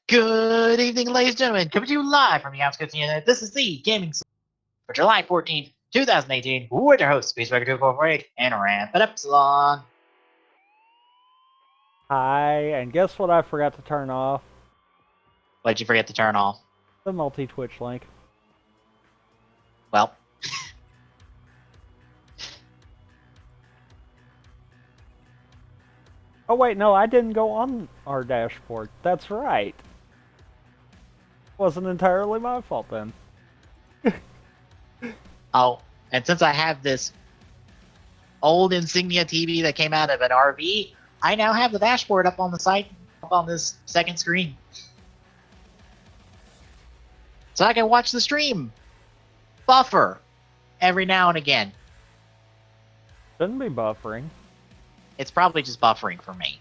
Good evening, ladies and gentlemen. Coming to you live from the outskirts of the internet. This is the Gaming Saloon for July 14th, 2018. With your host, Space Record 2448 and Rampant Epsilon. Hi, and guess what I forgot to turn off? What did you forget to turn off? The multi-Twitch link. Well, Oh wait, no, I didn't go on our dashboard. That's right. Wasn't entirely my fault then. oh, and since I have this old Insignia TV that came out of an RV, I now have the dashboard up on the site, up on this second screen. So I can watch the stream. Buffer. Every now and again. Shouldn't be buffering. It's probably just buffering for me.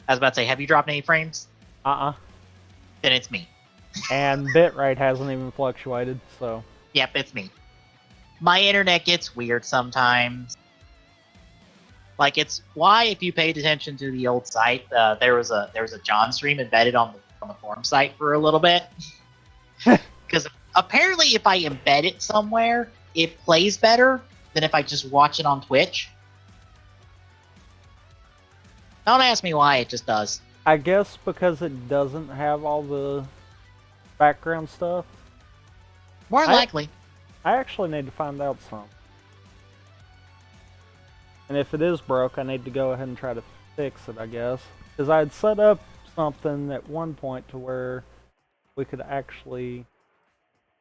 I was about to say, have you dropped any frames? Uh-uh. Then it's me. And bitrate hasn't even fluctuated, so... Yep, it's me. My internet gets weird sometimes. Like, it's why, if you paid attention to the old site, there was a John stream embedded on the forum site for a little bit. Because apparently, if I embed it somewhere, it plays better than if I just watch it on Twitch. Don't ask me why, it just does. I guess because it doesn't have all the background stuff. More likely. I actually need to find out some. And if it is broke, I need to go ahead and try to fix it, I guess. Because I had set up something at one point to where we could actually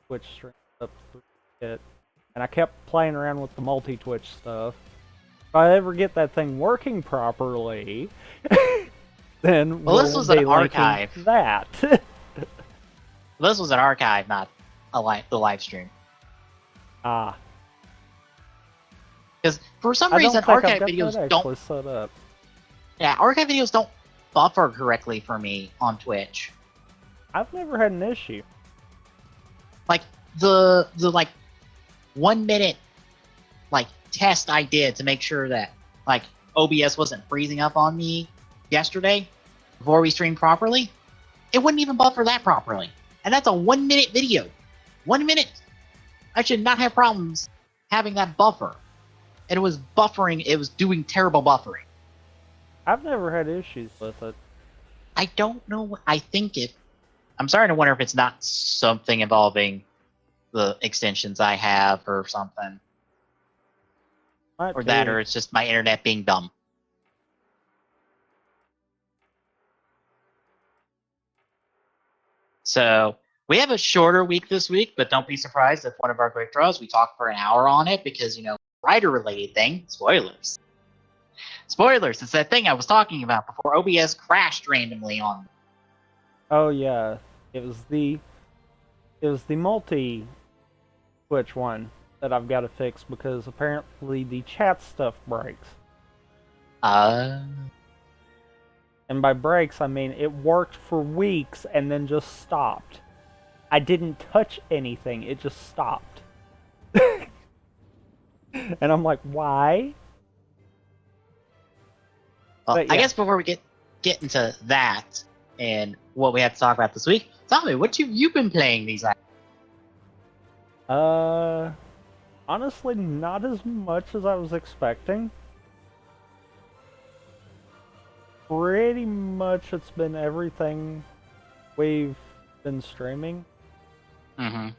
switch streams up through it. And I kept playing around with the multi-Twitch stuff. If I ever get that thing working properly, then this was an archive. That. This was an archive, not the live stream. Ah. Because for some reason, archive videos don't set up. Yeah, archive videos don't buffer correctly for me on Twitch. I've never had an issue. Like the 1 minute test I did to make sure that OBS wasn't freezing up on me yesterday before we streamed properly, it wouldn't even buffer that properly. And that's a 1 minute video. 1 minute. I should not have problems having that buffer. And it was buffering, it was doing terrible buffering. I've never had issues with it. I don't know. I'm starting to wonder if it's not something involving the extensions I have or something. Or it's just my internet being dumb. So, we have a shorter week this week, but don't be surprised if one of our quick draws, we talk for an hour on it because, writer-related thing. Spoilers. Spoilers, it's that thing I was talking about before OBS crashed randomly on me. Oh yeah, it was the multi-Twitch one that I've got to fix because apparently the chat stuff breaks. And by breaks, I mean it worked for weeks and then just stopped. I didn't touch anything, it just stopped. And I'm like, why? Well, yeah. I guess before we get into that and what we have to talk about this week, tell me, what have you been playing these last? Honestly, not as much as I was expecting. Pretty much it's been everything we've been streaming. Mm-hmm.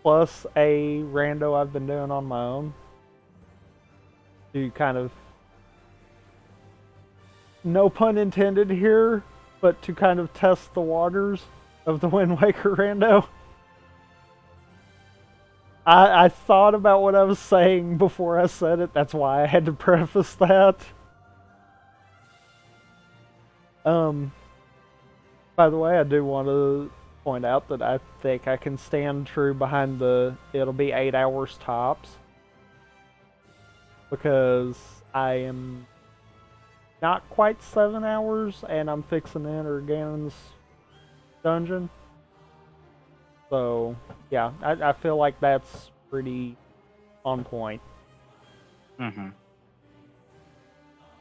Plus a rando I've been doing on my own. To kind of, no pun intended here, but to kind of test the waters of the Wind Waker rando. I thought about what I was saying before I said it, that's why I had to preface that. By the way, I do want to point out that I think I can stand true behind it'll be 8 hours tops. Because I am not quite 7 hours, and I'm fixing to enter Ganon's dungeon. So, yeah, I feel like that's pretty on point. Mm-hmm.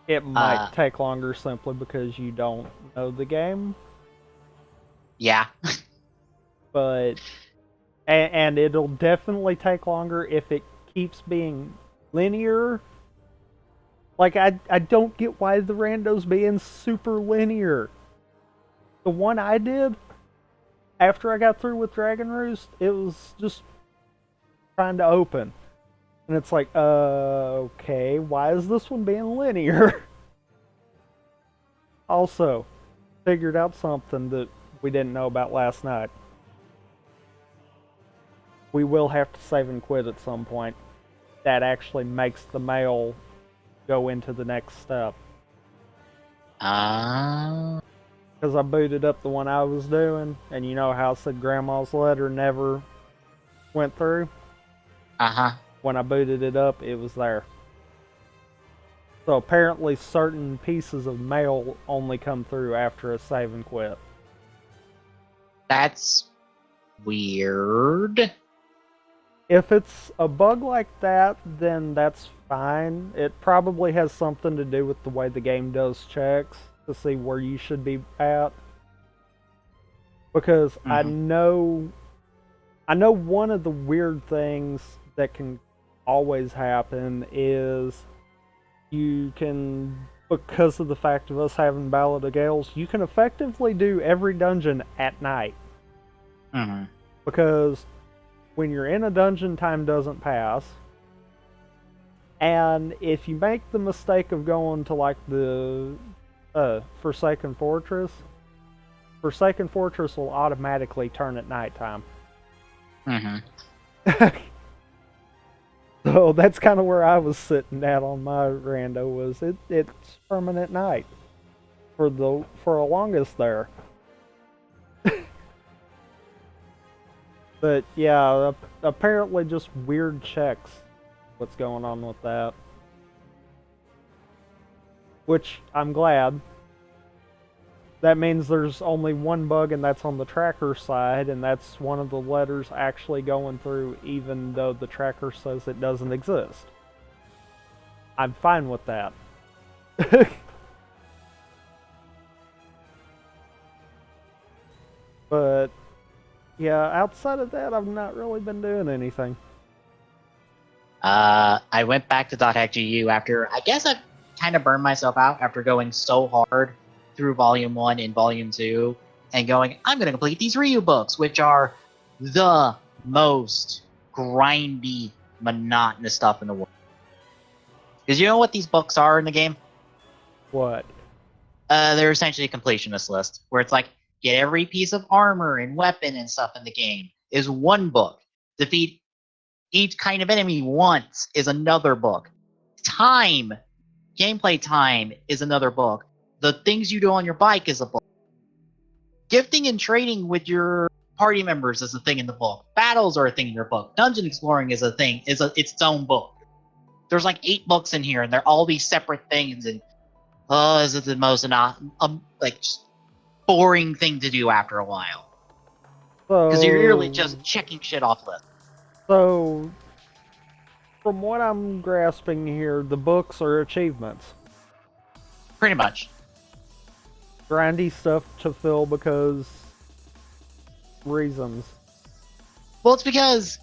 It might take longer simply because you don't know the game. Yeah. But and it'll definitely take longer if it keeps being linear. Like I don't get why the rando's being super linear. The one I did after I got through with Dragon Roost, it was just trying to open. And it's like, okay, why is this one being linear? Also, figured out something that we didn't know about last night. We will have to save and quit at some point. That actually makes the mail go into the next step. Because I booted up the one I was doing, and you know how I said Grandma's letter never went through? When I booted it up, it was there. So apparently certain pieces of mail only come through after a save and quit. That's weird. If it's a bug like that, then that's fine. It probably has something to do with the way the game does checks to see where you should be at. Because I know one of the weird things that can always happen is you can, because of the fact of us having Ballad of Gales, you can effectively do every dungeon at night. Because when you're in a dungeon, time doesn't pass. And if you make the mistake of going to like the Forsaken Fortress will automatically turn at nighttime. So that's kind of where I was sitting at on my rando, was it's permanent night for a longest there. But yeah, apparently just weird checks. What's going on with that? Which I'm glad. That means there's only one bug, and that's on the tracker side, and that's one of the letters actually going through, even though the tracker says it doesn't exist. I'm fine with that. But yeah, outside of that, I've not really been doing anything. I went back to .hackgu after, I guess I kind of burned myself out after going so hard through Volume 1 and Volume 2 and going, I'm going to complete these Ryu books, which are the most grindy, monotonous stuff in the world. Because you know what these books are in the game? What? They're essentially a completionist list, where it's like, get every piece of armor and weapon and stuff in the game is one book. Defeat each kind of enemy once is another book. Gameplay time is another book. The things you do on your bike is a book. Gifting and trading with your party members is a thing in the book. Battles are a thing in your book. Dungeon exploring is a thing, it's its own book. There's like 8 books in here, and they're all these separate things. And is it the most like just boring thing to do after a while? Because you're really just checking shit off lists. So, from what I'm grasping here, the books are achievements. Pretty much. Grindy stuff to fill because reasons. Well, it's because,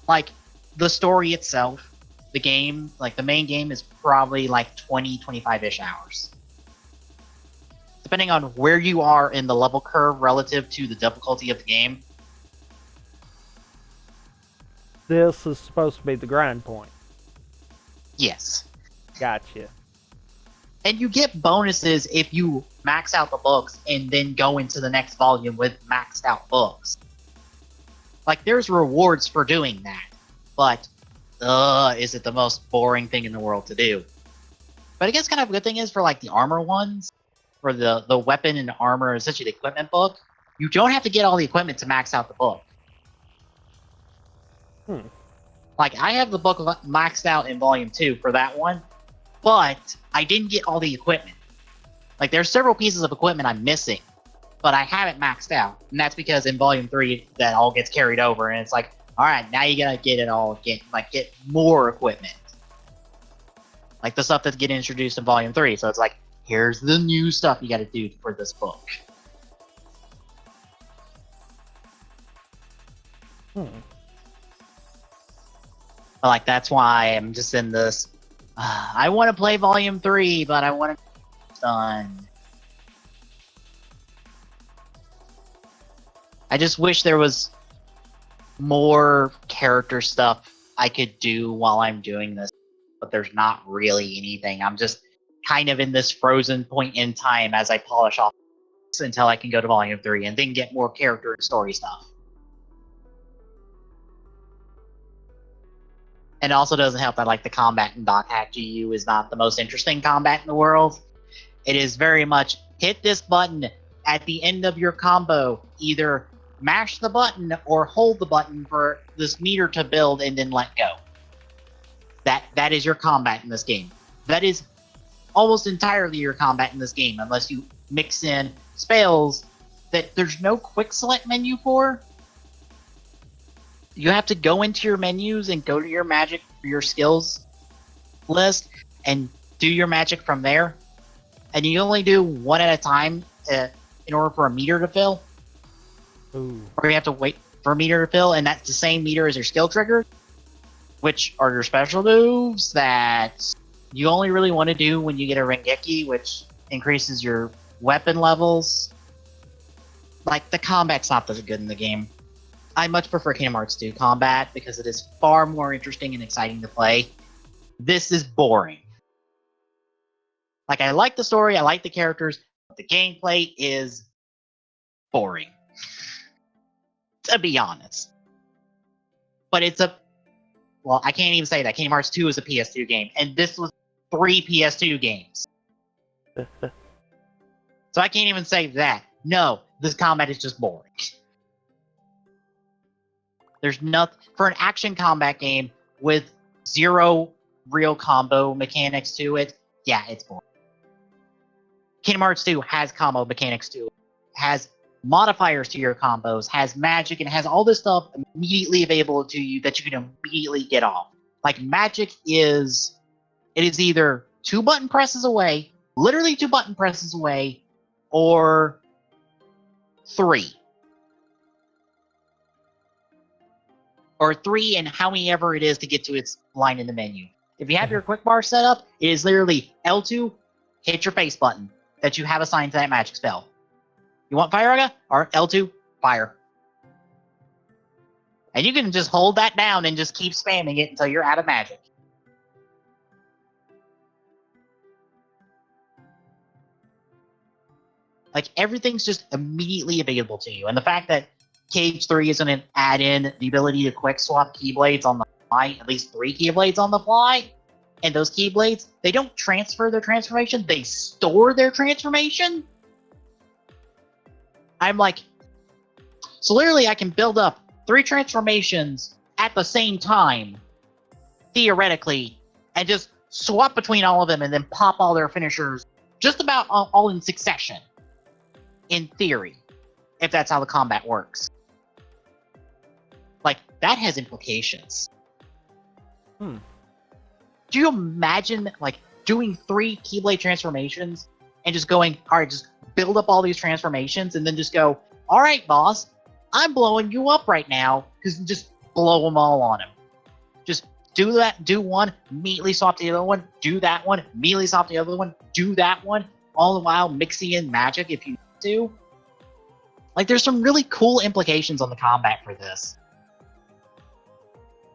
like, the story itself, the game, like, the main game is probably, like, 20, 25-ish hours. Depending on where you are in the level curve relative to the difficulty of the game. This is supposed to be the grind point. Yes. Gotcha. And you get bonuses if you max out the books and then go into the next volume with maxed out books. Like, there's rewards for doing that. But, is it the most boring thing in the world to do? But I guess kind of a good thing is for, like, the armor ones, for the weapon and armor, essentially the equipment book, you don't have to get all the equipment to max out the book. Like, I have the book maxed out in Volume 2 for that one, but I didn't get all the equipment. Like, there's several pieces of equipment I'm missing, but I haven't maxed out. And that's because in Volume 3, that all gets carried over, and it's like, alright, now you gotta get it all, get more equipment. Like the stuff that get introduced in Volume 3. So it's like, here's the new stuff you gotta do for this book. But like, that's why I'm just in this. I want to play Volume 3, but I want to get done. I just wish there was more character stuff I could do while I'm doing this, but there's not really anything. I'm just kind of in this frozen point in time as I polish off until I can go to Volume 3 and then get more character and story stuff. And it also doesn't help that like the combat in Doc Hack GU is not the most interesting combat in the world. It is very much hit this button at the end of your combo, either mash the button or hold the button for this meter to build and then let go. That is your combat in this game. That is almost entirely your combat in this game, unless you mix in spells that there's no quick select menu for. You have to go into your menus and go to your magic for your skills list and do your magic from there. And you only do one at a time in order for a meter to fill. Ooh. Or you have to wait for a meter to fill, and that's the same meter as your skill trigger, which are your special moves that you only really want to do when you get a Rengeki, which increases your weapon levels. Like, the combat's not that good in the game. I much prefer Kingdom Hearts 2 combat because it is far more interesting and exciting to play. This is boring. Like, I like the story, I like the characters, but the gameplay is boring. To be honest. But it's a... Well, I can't even say that. Kingdom Hearts 2 is a PS2 game, and this was 3 PS2 games. So I can't even say that. No, this combat is just boring. There's nothing... For an action combat game with zero real combo mechanics to it, yeah, it's boring. Kingdom Hearts 2 has combo mechanics to it. Has modifiers to your combos, has magic, and has all this stuff immediately available to you that you can immediately get off. Like, magic is... It is either 2 button presses away, literally 2 button presses away, or 3. Or 3 and how many ever it is to get to its line in the menu. If you have your quick bar set up, it is literally L2, hit your face button that you have assigned to that magic spell. You want Fire Raga? Or L2, fire. And you can just hold that down and just keep spamming it until you're out of magic. Like, everything's just immediately available to you. And the fact that KH3 is going to add in the ability to quick swap Keyblades on the fly, at least 3 Keyblades on the fly, and those Keyblades, they don't transfer their transformation, they store their transformation? I'm like, so literally I can build up 3 transformations at the same time, theoretically, and just swap between all of them and then pop all their finishers just about all in succession. In theory, if that's how the combat works. Like, that has implications. Do you imagine, like, doing 3 Keyblade transformations and just going, alright, just build up all these transformations and then just go, alright, boss, I'm blowing you up right now, because just blow them all on him. Just do that, do one, immediately swap to the other one, do that one, immediately swap to the other one, do that one, all the while mixing in magic if you need to. Like, there's some really cool implications on the combat for this.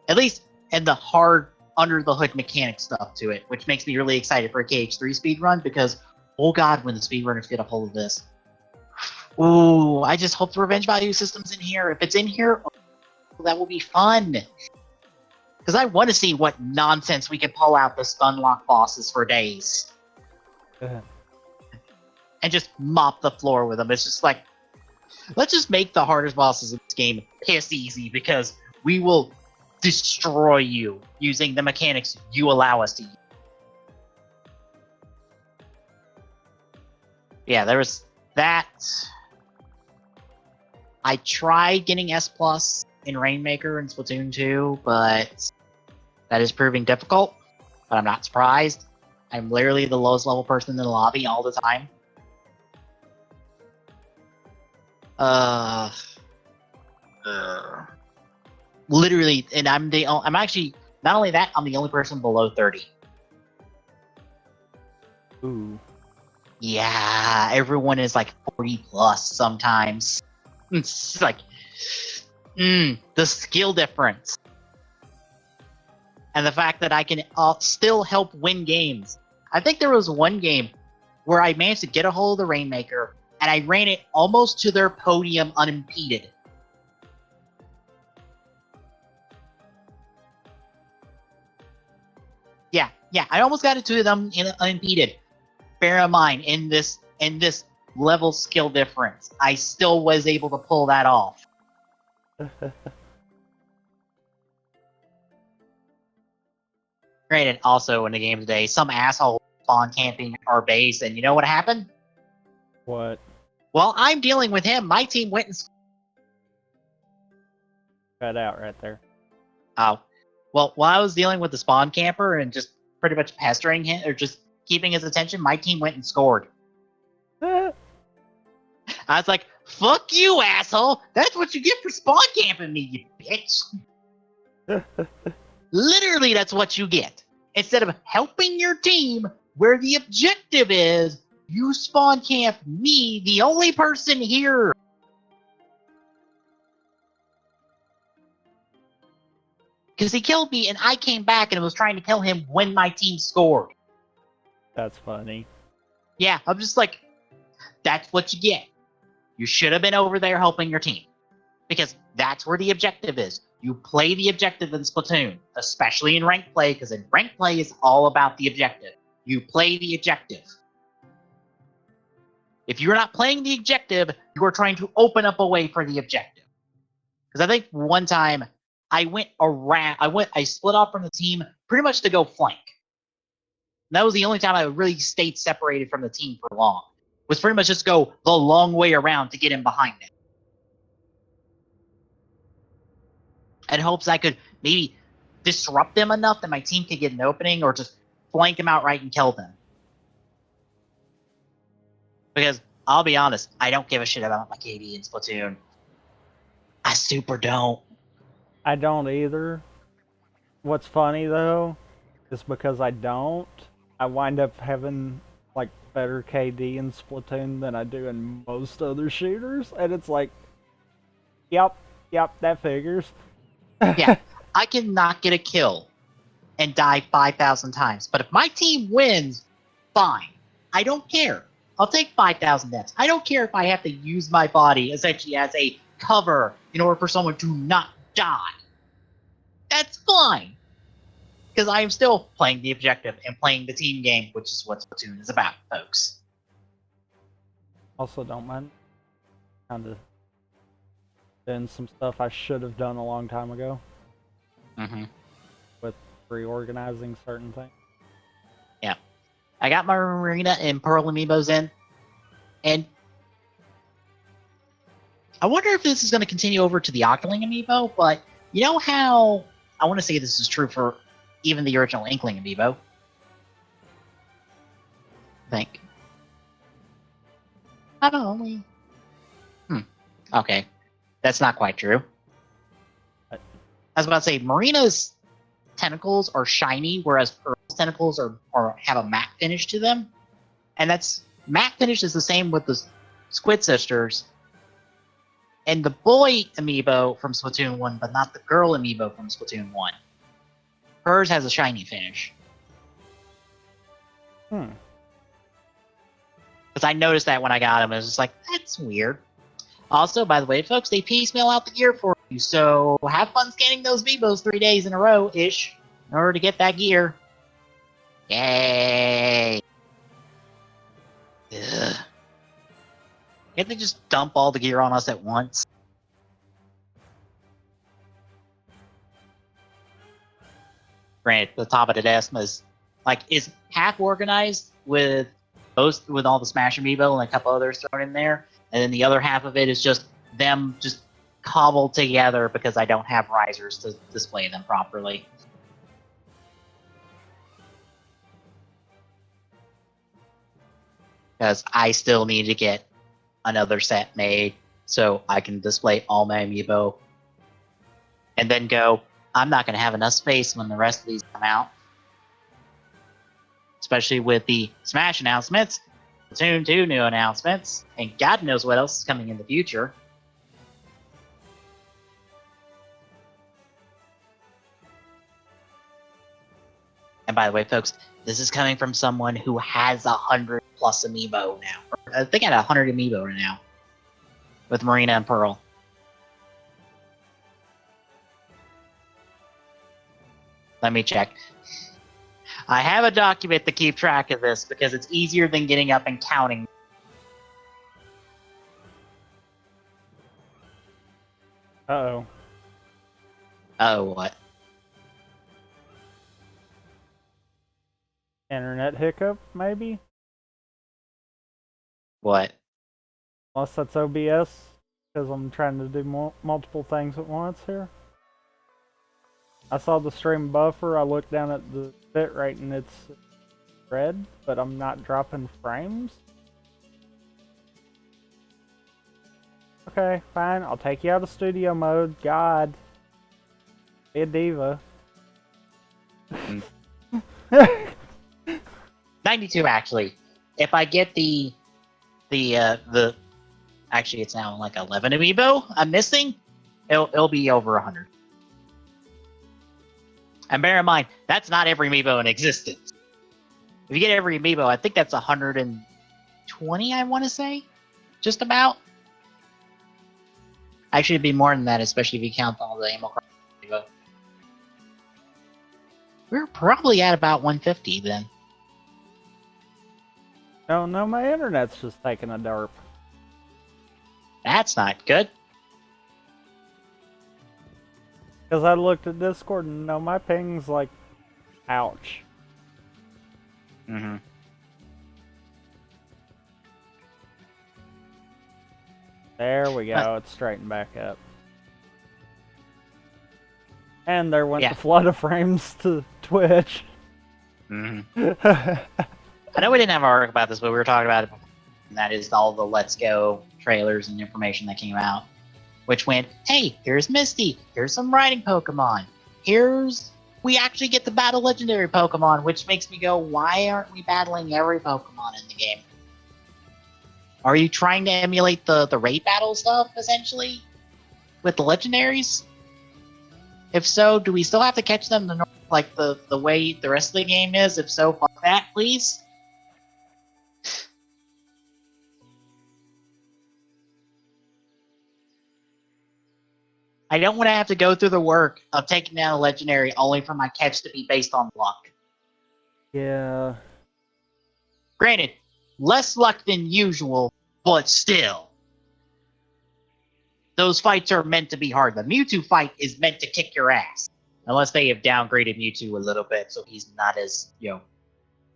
At least in the hard, under-the-hood mechanic stuff to it, which makes me really excited for a KH3 speedrun, because, oh god, when the speedrunners get a hold of this. Ooh, I just hope the revenge value system's in here. If it's in here, oh, that will be fun. Because I want to see what nonsense we can pull out the stun lock bosses for days. And just mop the floor with them. It's just like, let's just make the hardest bosses in this game piss easy, because we will destroy you using the mechanics you allow us to use. Yeah, there was that. I tried getting S Plus in Rainmaker and Splatoon 2, but that is proving difficult. But I'm not surprised. I'm literally the lowest level person in the lobby all the time. Literally, and I'm actually, not only that, I'm the only person below 30. Ooh. Yeah, everyone is like 40 plus sometimes. It's like, the skill difference. And the fact that I can still help win games. I think there was one game where I managed to get a hold of the Rainmaker, and I ran it almost to their podium unimpeded. Yeah, I almost got it to them unimpeded. Bear in mind, in this level skill difference, I still was able to pull that off. Granted, also in the game today, some asshole spawn camping our base, and you know what happened? What? Well, I'm dealing with him. My team went and... Cut out right there. Oh. Well, while I was dealing with the spawn camper and just pretty much pestering him, or just keeping his attention, my team went and scored. I was like, fuck you, asshole! That's what you get for spawn camping me, you bitch! Literally, that's what you get. Instead of helping your team where the objective is, you spawn camp me, the only person here. Because he killed me and I came back and was trying to kill him when my team scored. That's funny. Yeah, I'm just like, that's what you get. You should have been over there helping your team. Because that's where the objective is. You play the objective in Splatoon, especially in ranked play, because in ranked play is all about the objective. You play the objective. If you're not playing the objective, you are trying to open up a way for the objective. Because I think one time I split off from the team pretty much to go flank. And that was the only time I really stayed separated from the team for long. Was pretty much just go the long way around to get in behind it. In hopes I could maybe disrupt them enough that my team could get an opening, or just flank them outright and kill them. Because I'll be honest, I don't give a shit about my KD in Splatoon. I super don't. I don't either. What's funny though is because I don't, I wind up having like better KD in Splatoon than I do in most other shooters, and it's like, yep, that figures. Yeah, I can not get a kill and die 5,000 times, but if my team wins, fine. I don't care. I'll take 5,000 deaths. I don't care if I have to use my body essentially as a cover in order for someone to not die. That's fine. Because I am still playing the objective and playing the team game, which is what Splatoon is about, folks. Also, don't mind kind of doing some stuff I should have done a long time ago. Mm-hmm. With reorganizing certain things. Yeah. I got my Marina and Pearl Ambiibos in, and I wonder if this is going to continue over to the Octoling Amiibo, but you know how, I want to say this is true for even the original Inkling Amiibo. I think. Not only. Okay. That's not quite true. I was about to say, Marina's tentacles are shiny, whereas Pearl's tentacles are have a matte finish to them. And that's matte finish is the same with the Squid Sisters. And the boy amiibo from Splatoon 1, but not the girl amiibo from Splatoon 1. Hers has a shiny finish. Because I noticed that when I got them, I was just like, that's weird. Also, by the way, folks, they piecemeal out the gear for you, so have fun scanning those Amiibos 3 days in a row-ish in order to get that gear. Yay! Ugh. Can't they just dump all the gear on us at once? Granted, the top of the desk is half organized with all the Smash Amiibo and a couple others thrown in there, and then the other half of it is just them just cobbled together because I don't have risers to display them properly. because I still need to get another set made so I can display all my amiibo. And then go, I'm not going to have enough space when the rest of these come out. Especially with the Smash announcements, Splatoon 2 new announcements, and God knows what else is coming in the future. And by the way, folks, this is coming from someone who has 100+ amiibo now. I think I had 100 amiibo right now with Marina and Pearl. Let me check. I have a document to keep track of this because it's easier than getting up and counting. Uh-oh. Oh, what? Internet hiccup, maybe? What? Unless that's OBS, because I'm trying to do multiple things at once here. I saw the stream buffer, I looked down at the bit rate and it's red, but I'm not dropping frames. Okay, fine, I'll take you out of studio mode. God. Be a diva. 92 actually. If I get the actually it's now like 11 amiibo I'm missing, it'll be over 100. And bear in mind, that's not every amiibo in existence. If you get every amiibo, I think that's 120, I want to say. Just about. Actually, it'd be more than that, especially if you count all the Animal Crossing amiibo. We're probably at about 150 then. Oh no, my internet's just taking a derp. That's not good. Because I looked at Discord and no, my ping's like, ouch. Mm-hmm. There we go, it's straightened back up. And there went the flood of frames to Twitch. Mm-hmm. I know we didn't have a article about this, but we were talking about it before. And that is all the Let's Go trailers and information that came out. Which went, hey, here's Misty, here's some riding Pokemon, we actually get to battle legendary Pokemon, which makes me go, why aren't we battling every Pokemon in the game? Are you trying to emulate the raid battle stuff, essentially? With the legendaries? If so, do we still have to catch them like the way the rest of the game is? If so, fuck that, please. I don't want to have to go through the work of taking down a legendary only for my catch to be based on luck. Yeah. Granted, less luck than usual, but still. Those fights are meant to be hard. The Mewtwo fight is meant to kick your ass. Unless they have downgraded Mewtwo a little bit, so he's not as,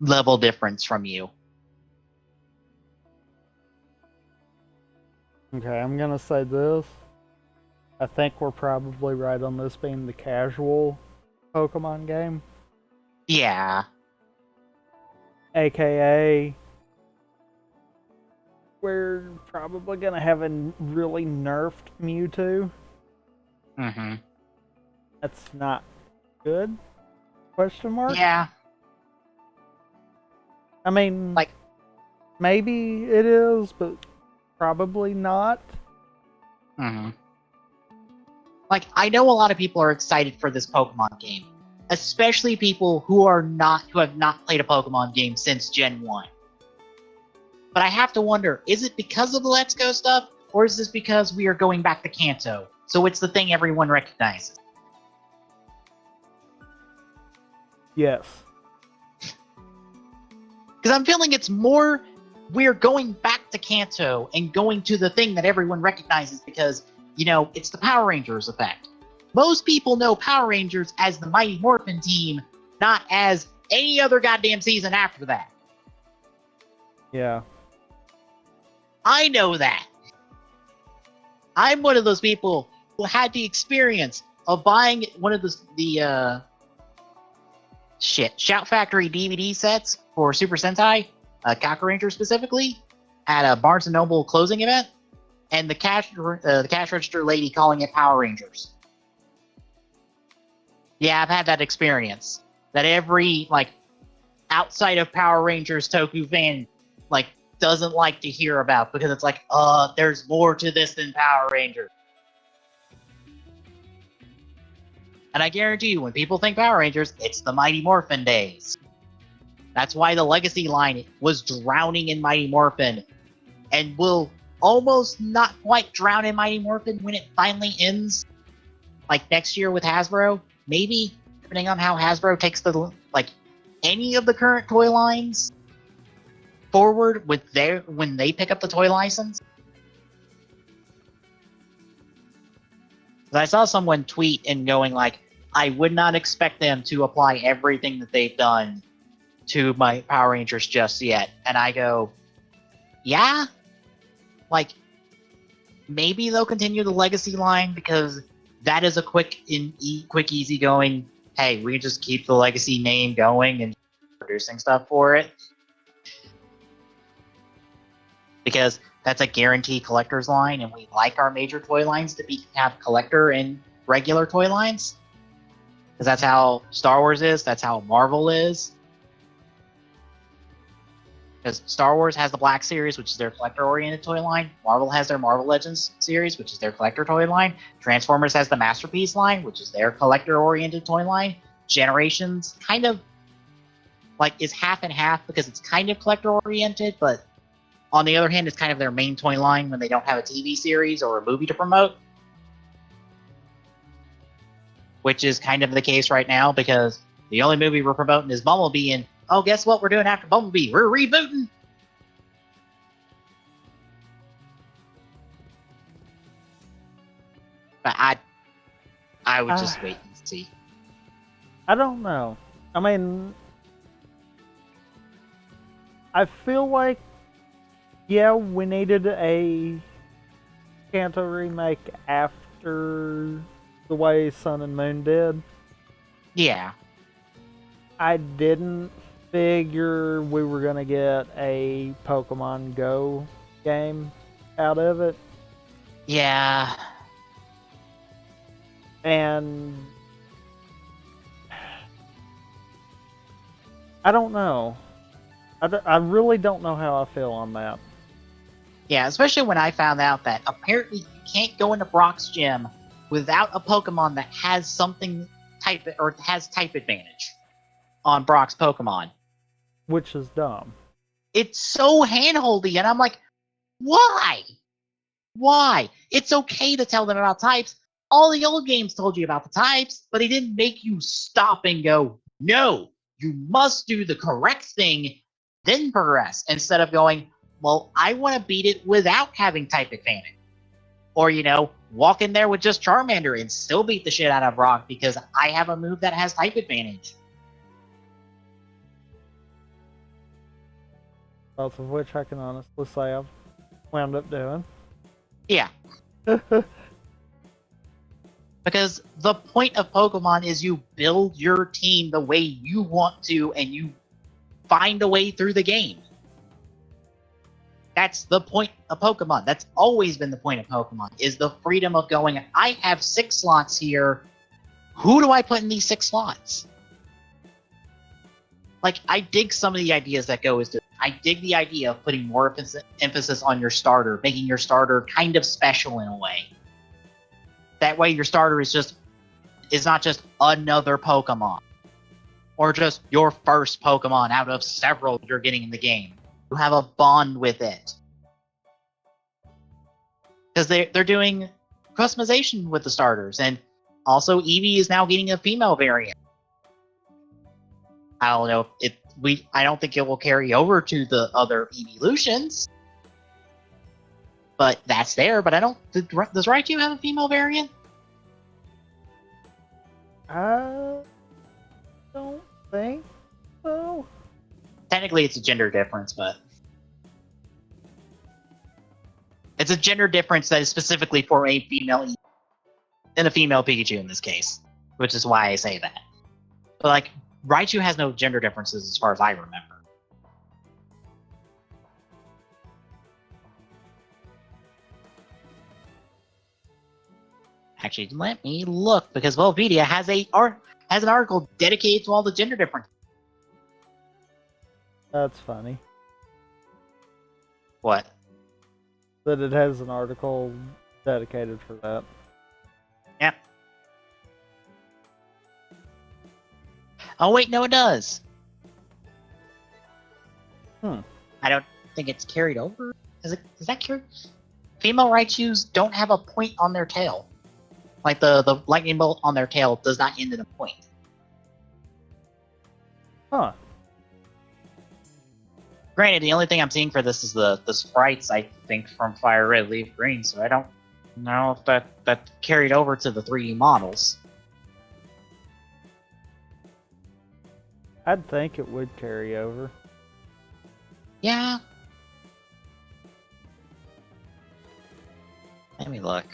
level difference from you. Okay, I'm gonna say this. I think we're probably right on this being the casual Pokemon game. Yeah. AKA, we're probably gonna have a really nerfed Mewtwo. Mm-hmm. That's not good? Question mark? Yeah. I mean, like, maybe it is, but probably not. Mm-hmm. Like, I know a lot of people are excited for this Pokemon game, especially people who have not played a Pokemon game since Gen 1. But I have to wonder, is it because of the Let's Go stuff, or is this because we are going back to Kanto, so it's the thing everyone recognizes? Yes. Because I'm feeling it's more we're going back to Kanto and going to the thing that everyone recognizes because, it's the Power Rangers effect. Most people know Power Rangers as the Mighty Morphin team, not as any other goddamn season after that. Yeah. I know that. I'm one of those people who had the experience of buying one of the Shout Factory DVD sets for Super Sentai Kaku Ranger specifically, at a Barnes & Noble closing event, and the cash register lady calling it Power Rangers. Yeah, I've had that experience. That every, like, outside of Power Rangers Toku fan, like, doesn't like to hear about, because it's like, there's more to this than Power Rangers. And I guarantee you, when people think Power Rangers, it's the Mighty Morphin days. That's why the Legacy line was drowning in Mighty Morphin, and will almost not quite drown in Mighty Morphin when it finally ends, like next year with Hasbro. Maybe, depending on how Hasbro takes the, like, any of the current toy lines forward with when they pick up the toy license. I saw someone tweet and going like, I would not expect them to apply everything that they've done to my Power Rangers just yet. And I go, yeah? Like, maybe they'll continue the Legacy line because that is a quick, easy going, hey, we can just keep the Legacy name going and producing stuff for it. Because that's a guaranteed collector's line, and we like our major toy lines to have collector and regular toy lines. Because that's how Star Wars is, that's how Marvel is. Because Star Wars has the Black Series, which is their collector-oriented toy line. Marvel has their Marvel Legends series, which is their collector toy line. Transformers has the Masterpiece line, which is their collector-oriented toy line. Generations kind of, like, is half and half because it's kind of collector-oriented, but on the other hand, it's kind of their main toy line when they don't have a TV series or a movie to promote. Which is kind of the case right now, because the only movie we're promoting is Bumblebee, and oh, guess what we're doing after Bumblebee? We're rebooting! But I would just wait and see. I don't know. I mean, I feel like, yeah, we needed a Kanto remake after the way Sun and Moon did. Yeah. I didn't figure we were going to get a Pokemon Go game out of it. Yeah. And I don't know. I really don't know how I feel on that. Yeah, especially when I found out that apparently you can't go into Brock's gym without a Pokemon that has something has type advantage on Brock's Pokemon. Which is dumb. It's so handholdy, and I'm like, why? Why? It's okay to tell them about types. All the old games told you about the types, but they didn't make you stop and go, no, you must do the correct thing, then progress, instead of going, well, I want to beat it without having type advantage. Or, walk in there with just Charmander and still beat the shit out of Brock because I have a move that has type advantage. Both of which I can honestly say I've wound up doing. Yeah. Because the point of Pokemon is you build your team the way you want to, and you find a way through the game. That's the point of Pokemon. That's always been the point of Pokemon, is the freedom of going, I have 6 slots here. Who do I put in these 6 slots? Like, I dig some of the ideas that go into it. I dig the idea of putting more emphasis on your starter, making your starter kind of special in a way. That way your starter is not just another Pokemon. Or just your first Pokemon out of several you're getting in the game. You have a bond with it. Because they're doing customization with the starters, and also Eevee is now getting a female variant. I don't know if I don't think it will carry over to the other evolutions. But that's there, but does Raichu have a female variant? I don't think so. Technically, it's a gender difference, but it's a gender difference that is specifically for a female and a female Pikachu in this case, which is why I say that. But like, Raichu has no gender differences as far as I remember. Actually, let me look because Wikipedia has an article dedicated to all the gender differences. That's funny. What? That it has an article dedicated for that. Yep. Oh wait, no, it does. I don't think it's carried over. Is that carried? Female Raichus don't have a point on their tail. Like the lightning bolt on their tail does not end in a point. Huh. Granted, the only thing I'm seeing for this is the sprites, I think, from Fire Red, Leaf Green, so I don't know if that carried over to the 3D models. I'd think it would carry over. Yeah. Let me look.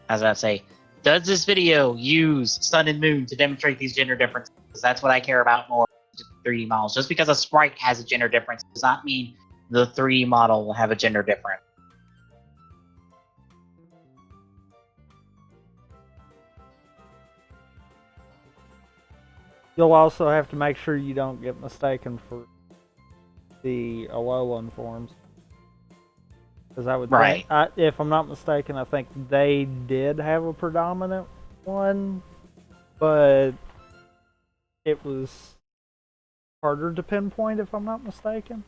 I was about to say, does this video use Sun and Moon to demonstrate these gender differences? That's what I care about more than 3D models. Just because a sprite has a gender difference does not mean the 3D model will have a gender difference. You'll also have to make sure you don't get mistaken for the Alolan forms. Because I would think, if I'm not mistaken, I think they did have a predominant one, but it was harder to pinpoint if I'm not mistaken.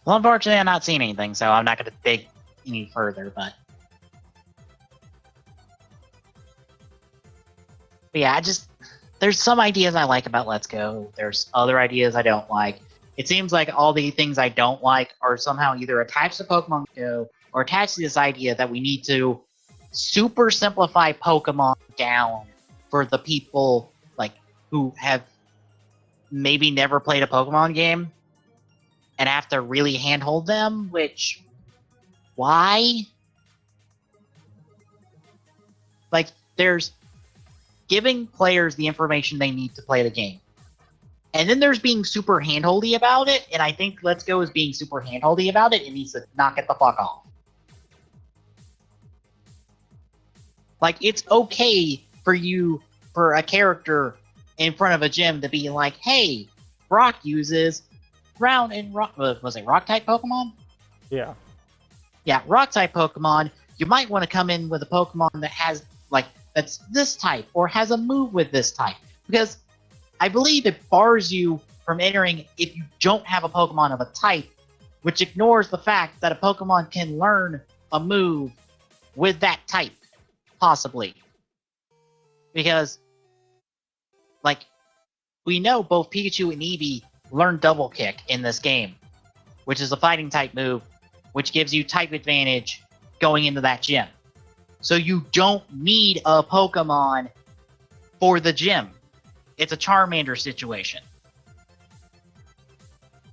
Well, unfortunately, I'm not seeing anything, so I'm not going to dig any further, but yeah, there's some ideas I like about Let's Go. There's other ideas I don't like. It seems like all the things I don't like are somehow either attached to Pokemon Go or attached to this idea that we need to super simplify Pokemon down for the people like who have maybe never played a Pokemon game and have to really handhold them, which why? Like, there's giving players the information they need to play the game. And then there's being super handholdy about it, and I think Let's Go is being super handholdy about it. It needs to knock it the fuck off. Like, it's okay for a character in front of a gym to be like, hey, Brock uses ground and rock. Was it rock type Pokemon? Yeah. Yeah, rock type Pokemon. You might want to come in with a Pokemon that has, like, that's this type or has a move with this type. Because I believe it bars you from entering if you don't have a Pokemon of a type, which ignores the fact that a Pokemon can learn a move with that type, possibly. Because, like, we know both Pikachu and Eevee learn Double Kick in this game, which is a fighting type move, which gives you type advantage going into that gym. So you don't need a Pokemon for the gym. It's a Charmander situation.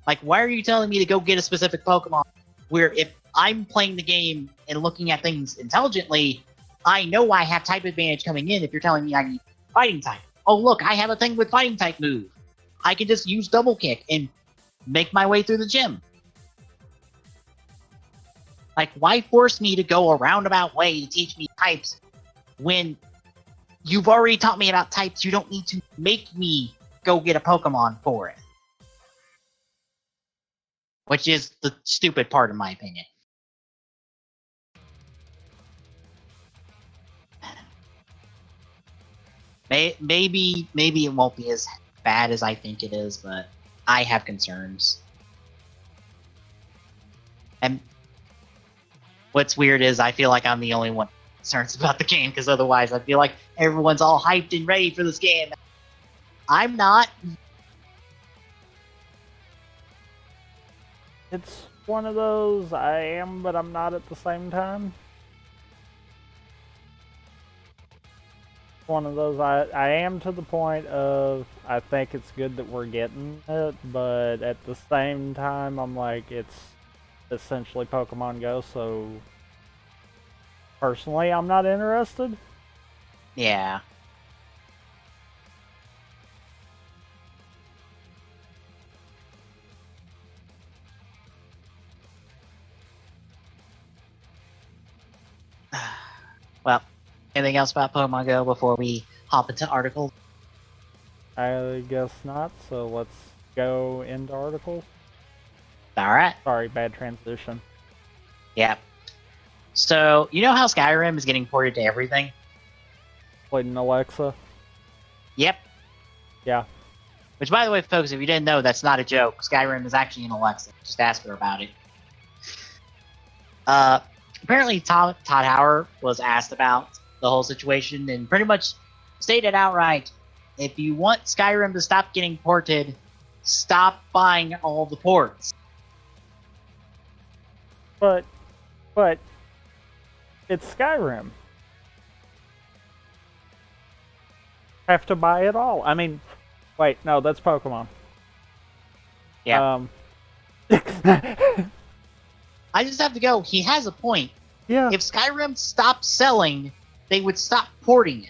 Like, why are you telling me to go get a specific Pokemon where if I'm playing the game and looking at things intelligently, I know I have type advantage coming in if you're telling me I need fighting type. Oh, look, I have a thing with fighting type move. I can just use Double Kick and make my way through the gym. Like, why force me to go a roundabout way to teach me types when you've already taught me about types? You don't need to make me go get a Pokemon for it. Which is the stupid part, in my opinion. Maybe it won't be as bad as I think it is, but I have concerns. And what's weird is I feel like I'm the only one concerns about the game, because otherwise I feel like everyone's all hyped and ready for this game. I'm not. It's one of those I am, but I'm not at the same time. one of those. I am to the point of I think it's good that we're getting it, but at the same time, I'm like, it's essentially Pokemon Go, so personally, I'm not interested. Yeah. Well, anything else about Pokemon Go before we hop into articles? I guess not, so let's go into articles. All right. Sorry, bad transition. Yeah. So, you know how Skyrim is getting ported to everything? Played in Alexa. Yep. Yeah. Which, by the way, folks, if you didn't know, that's not a joke. Skyrim is actually in Alexa. Just ask her about it. Apparently, Todd Howard was asked about the whole situation and pretty much stated outright, if you want Skyrim to stop getting ported, stop buying all the ports. But it's Skyrim. Have to buy it all. I mean, wait, no, that's Pokemon. Yeah. I just have to go. He has a point. Yeah. If Skyrim stopped selling, they would stop porting it.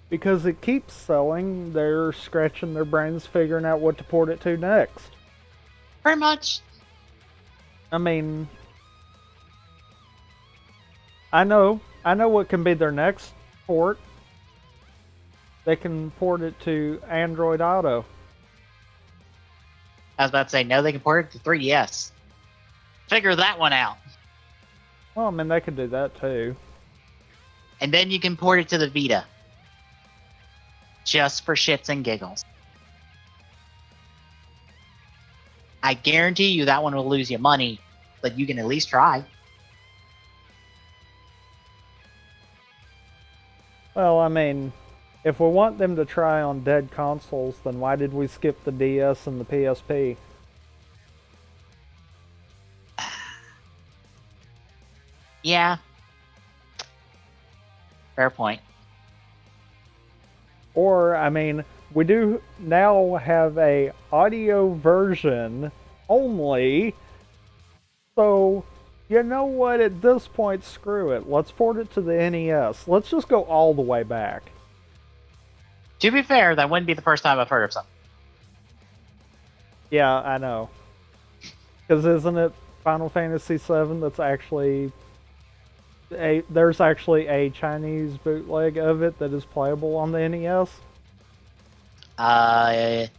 Because it keeps selling, they're scratching their brains figuring out what to port it to next. Pretty much. I mean, I know what can be their next port. They can port it to Android Auto. I was about to say, no, they can port it to 3DS. Figure that one out. Well, I mean, they could do that too. And then you can port it to the Vita. Just for shits and giggles. I guarantee you that one will lose you money, but you can at least try. Well, I mean, if we want them to try on dead consoles, then why did we skip the DS and the PSP? Yeah. Fair point. Or, I mean, we do now have a audio version only. So, you know what? At this point, screw it. Let's port it to the NES. Let's just go all the way back. To be fair, that wouldn't be the first time I've heard of something. Yeah, I know. Because isn't it Final Fantasy VII that's actually... there's actually a Chinese bootleg of it that is playable on the NES? I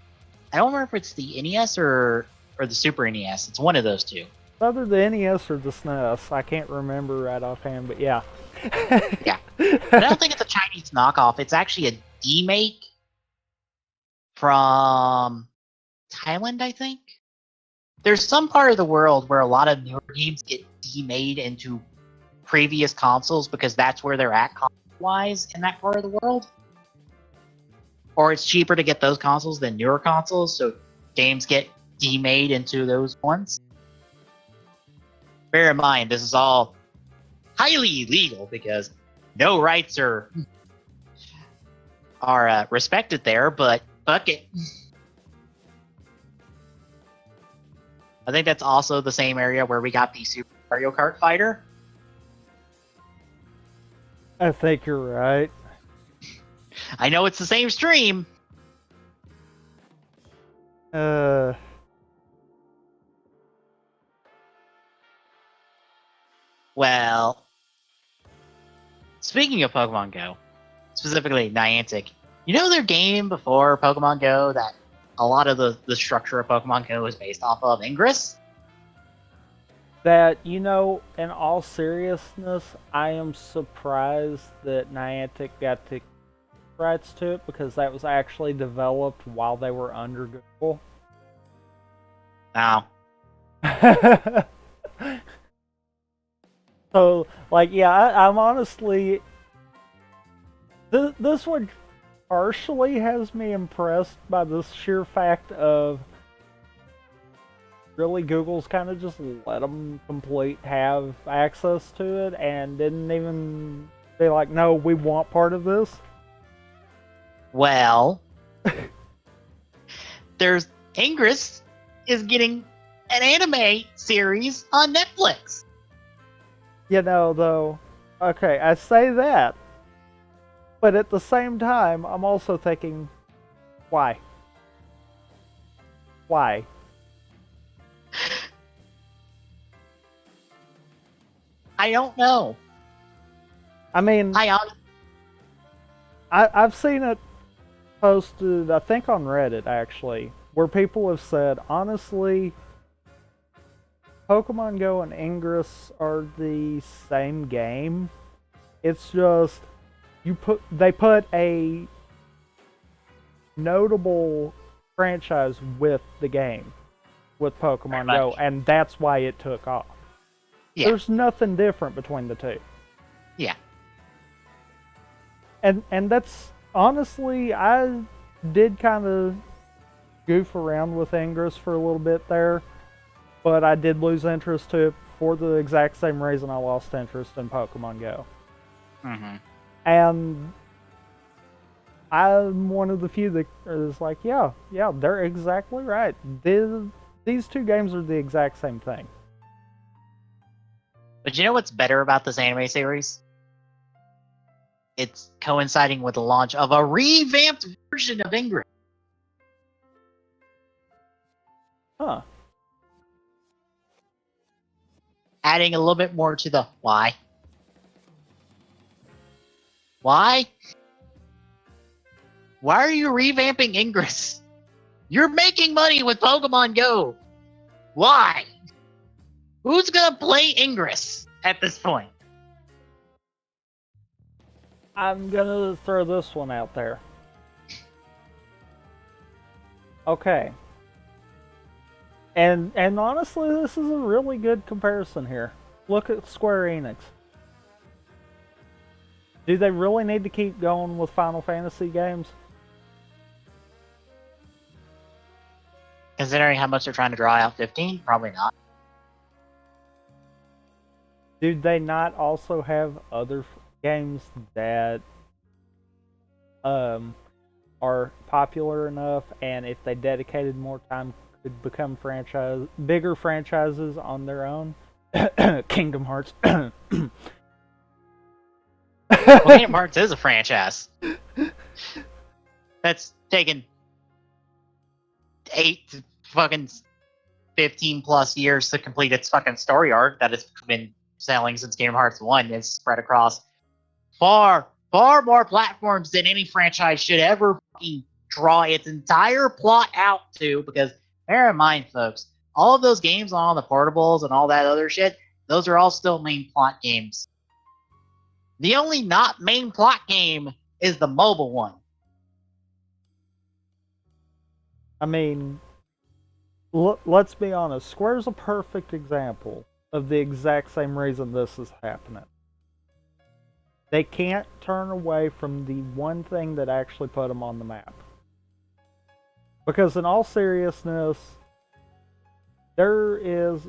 don't remember if it's the NES or the Super NES. It's one of those two. Either the NES or the SNES. I can't remember right offhand, but yeah. Yeah. But I don't think it's a Chinese knockoff. It's actually a demake from Thailand, I think. There's some part of the world where a lot of newer games get demade into previous consoles because that's where they're at console-wise in that part of the world. Or it's cheaper to get those consoles than newer consoles, so games get demade into those ones. Bear in mind, this is all highly illegal because no rights are respected there, but fuck it. I think that's also the same area where we got the Super Mario Kart Fighter. I think you're right. I know it's the same stream. Well, speaking of Pokemon Go, specifically Niantic, you know their game before Pokemon Go that a lot of the structure of Pokemon Go is based off of Ingress? That, you know, in all seriousness, I am surprised that Niantic got the rights to it because that was actually developed while they were under Google. Oh. So, like, yeah, I'm honestly... This one partially has me impressed by the sheer fact of really Google's kind of just let them have access to it and didn't even Be like, no, we want part of this. Well, there's Ingress is getting an anime series on Netflix. You know, though, okay, I say that, but at the same time, I'm also thinking, why? Why? I don't know. I mean, I've seen it posted, I think on Reddit actually, where people have said, honestly, Pokemon Go and Ingress are the same game. It's just they put a notable franchise with the game, with Pokemon Go, and that's why it took off. Yeah. There's nothing different between the two. Yeah. And that's honestly, I did kind of goof around with Ingress for a little bit there, but I did lose interest to it for the exact same reason I lost interest in Pokemon Go. Mm-hmm. And I'm one of the few that is like, yeah, they're exactly right. These two games are the exact same thing. But you know what's better about this anime series? It's coinciding with the launch of a revamped version of Ingress. Huh. Adding a little bit more to the why. Why? Why are you revamping Ingress? You're making money with Pokemon Go. Why? Who's gonna play Ingress at this point? I'm gonna throw this one out there. Okay. And honestly, this is a really good comparison here. Look at Square Enix. Do they really need to keep going with Final Fantasy games? Considering how much they're trying to draw out 15, probably not. Do they not also have other games that are popular enough, and if they dedicated more time, could become bigger franchises on their own? Kingdom Hearts. Well, Kingdom Hearts is a franchise. That's taken 8 to fucking 15 plus years to complete its fucking story arc that has been selling since Kingdom Hearts 1. It's spread across far more platforms than any franchise should ever fucking draw its entire plot out to, because bear in mind, folks, all of those games on all the portables and all that other shit, those are all still main plot games. The only not main plot game is the mobile one. I mean, let's be honest. Square's a perfect example of the exact same reason this is happening. They can't turn away from the one thing that actually put them on the map. Because in all seriousness, there is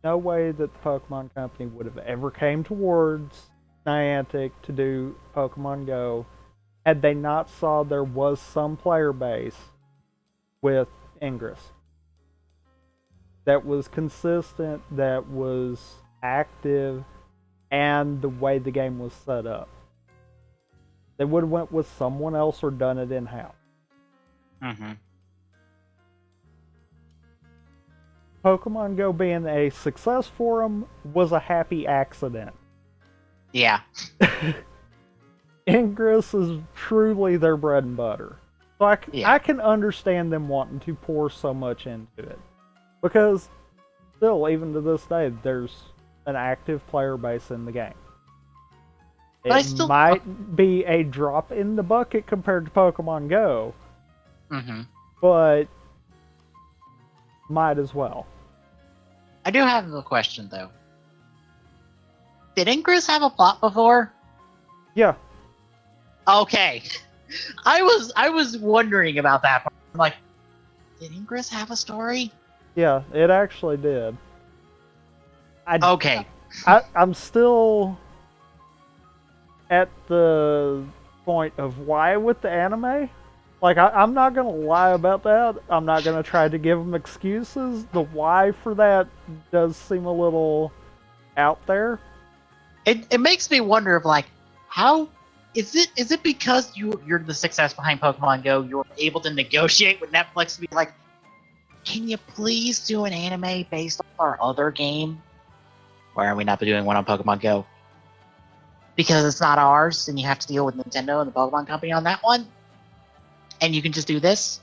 no way that the Pokemon Company would have ever came towards Niantic to do Pokemon Go had they not saw there was some player base with Ingress that was consistent, that was active, and the way the game was set up. They would have went with someone else or done it in-house. Mm-hmm. Pokemon Go being a success for them was a happy accident. Yeah. Ingress is truly their bread and butter. So I can understand them wanting to pour so much into it. Because still, even to this day, there's an active player base in the game. It might be a drop in the bucket compared to Pokemon Go, but might as well. I do have a question, though. Did Ingress have a plot before? Yeah. Okay. I was wondering about that part. I'm like, did Ingress have a story? Yeah, it actually did. Okay. I'm still... at the point of why with the anime. Like, I'm not gonna lie about that. I'm not gonna try to give them excuses. The why for that does seem a little out there. It makes me wonder of like how is it because you're the success behind Pokemon Go, you're able to negotiate with Netflix to be like, can you please do an anime based on our other game? Why are we not doing one on Pokemon Go? Because it's not ours, and you have to deal with Nintendo and the Pokemon Company on that one. And you can just do this,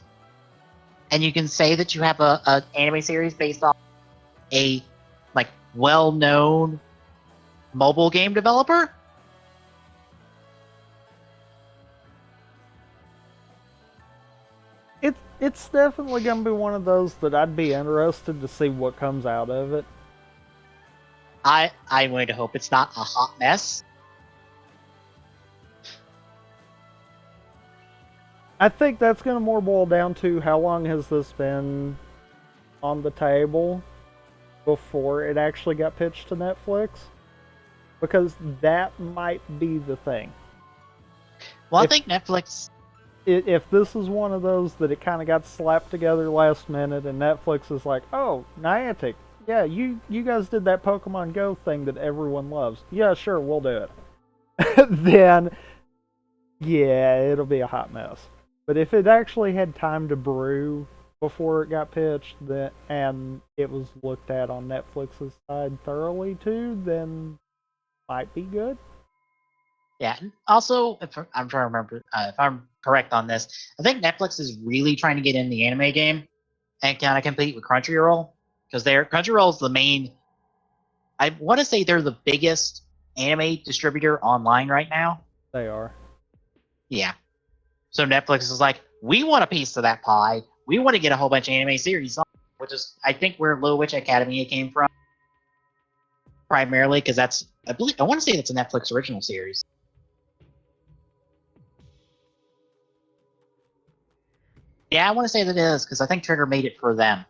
and you can say that you have a anime series based on a like well-known mobile game developer. It's definitely gonna be one of those that I'd be interested to see what comes out of it. I'm going to hope it's not a hot mess. I think that's gonna more boil down to how long has this been on the table before it actually got pitched to Netflix? Because that might be the thing. Well, I think Netflix. If this is one of those that it kind of got slapped together last minute and Netflix is like, oh, Niantic, yeah, you guys did that Pokemon Go thing that everyone loves. Yeah, sure, we'll do it. Then, yeah, it'll be a hot mess. But if it actually had time to brew before it got pitched, and it was looked at on Netflix's side thoroughly too, then might be good. Yeah. Also, if I'm trying to remember if I'm correct on this, I think Netflix is really trying to get in the anime game and kind of compete with Crunchyroll because Crunchyroll's the main. I want to say they're the biggest anime distributor online right now. They are. Yeah. So Netflix is like, we want a piece of that pie. We want to get a whole bunch of anime series, which is I think where Little Witch Academia came from primarily because that's I want to say that's a Netflix original series. Yeah, I want to say that it is because I think Trigger made it for them.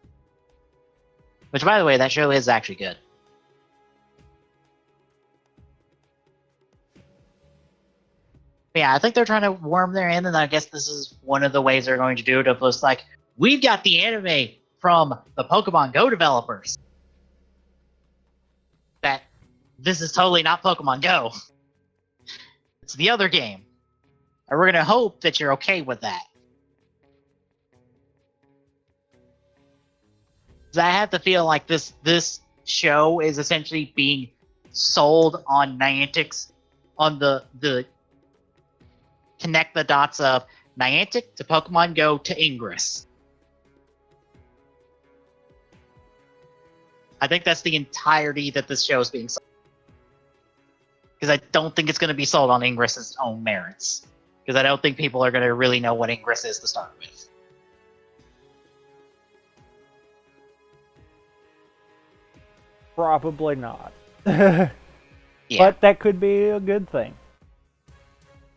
Which, by the way, that show is actually good. But yeah, I think they're trying to worm their in, and I guess this is one of the ways they're going to do it. Of just like, we've got the anime from the Pokemon Go developers. That this is totally not Pokemon Go. It's the other game. And we're going to hope that you're okay with that. I have to feel like this show is essentially being sold on Niantic's on the connect the dots of Niantic to Pokemon Go to Ingress. I think that's the entirety that this show is being sold. Because I don't think it's going to be sold on Ingress's own merits. Because I don't think people are going to really know what Ingress is to start with. Probably not. Yeah. But that could be a good thing.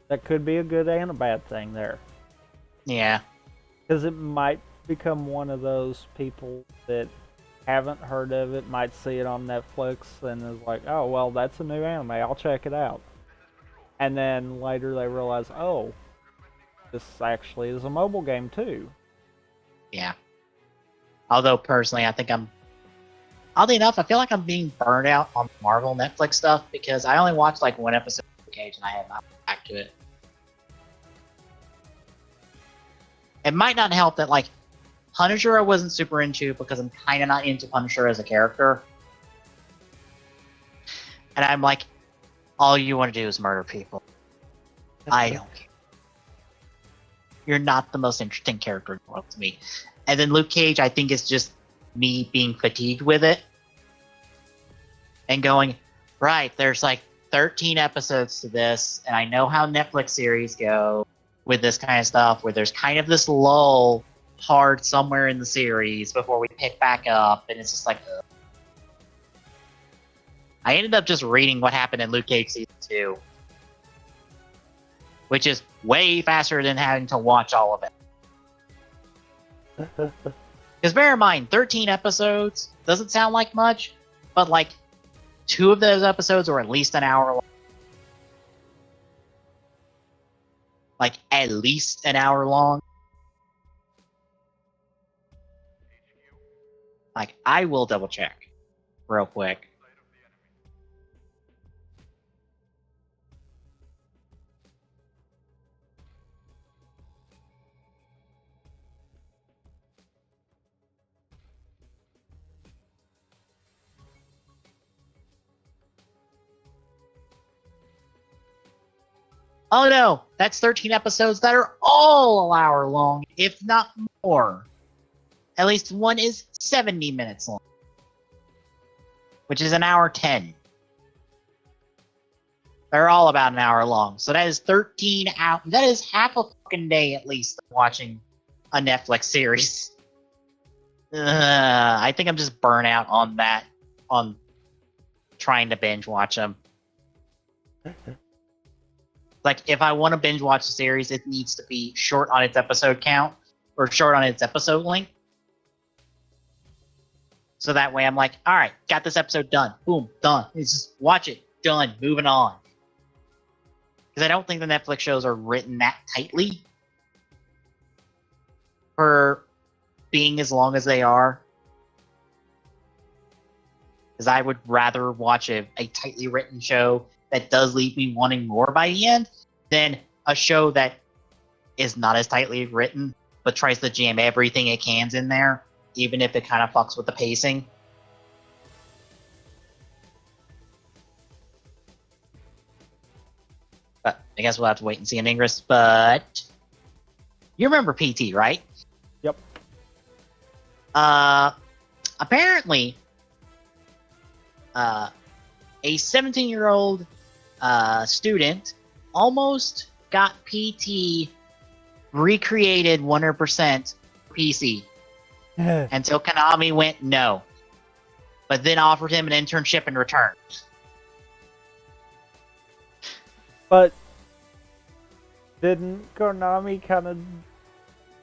That could be a good and a bad thing there. Yeah. Because it might become one of those people that haven't heard of it, might see it on Netflix, and is like, oh, well, that's a new anime, I'll check it out. And then later they realize, oh, this actually is a mobile game too. Yeah. Although, personally, I think oddly enough, I feel like I'm being burned out on Marvel Netflix stuff because I only watched like one episode of Luke Cage and I have not been back to it. It might not help that like Punisher I wasn't super into because I'm kind of not into Punisher as a character. And I'm like, all you want to do is murder people. I don't care. You're not the most interesting character in the world to me. And then Luke Cage, I think, is just me being fatigued with it and going, right, there's like 13 episodes to this, and I know how Netflix series go with this kind of stuff, where there's kind of this lull hard somewhere in the series before we pick back up, and it's just like, ugh. I ended up just reading what happened in Luke Cage Season 2, which is way faster than having to watch all of it. Because bear in mind, 13 episodes doesn't sound like much, but like 2 of those episodes are at least an hour long. like at least an hour long. Like, I will double check real quick. Oh no, that's 13 episodes that are all an hour long, if not more. At least one is 70 minutes long, which is an hour 10. They're all about an hour long. So that is 13 hours. That is half a fucking day at least watching a Netflix series. I think I'm just burnt out on that, on trying to binge watch them. Like, if I want to binge watch a series, it needs to be short on its episode count or short on its episode length. So that way I'm like, all right, got this episode done. Boom, done. It's just watch it, done, moving on. Because I don't think the Netflix shows are written that tightly for being as long as they are. Because I would rather watch a tightly written show that does leave me wanting more by the end than a show that is not as tightly written but tries to jam everything it can in there, even if it kind of fucks with the pacing. But I guess we'll have to wait and see in Ingress. But you remember PT, right? Yep. Apparently, a 17-year-old student almost got PT recreated 100% PC until Konami went no, but then offered him an internship in return. But didn't Konami kind of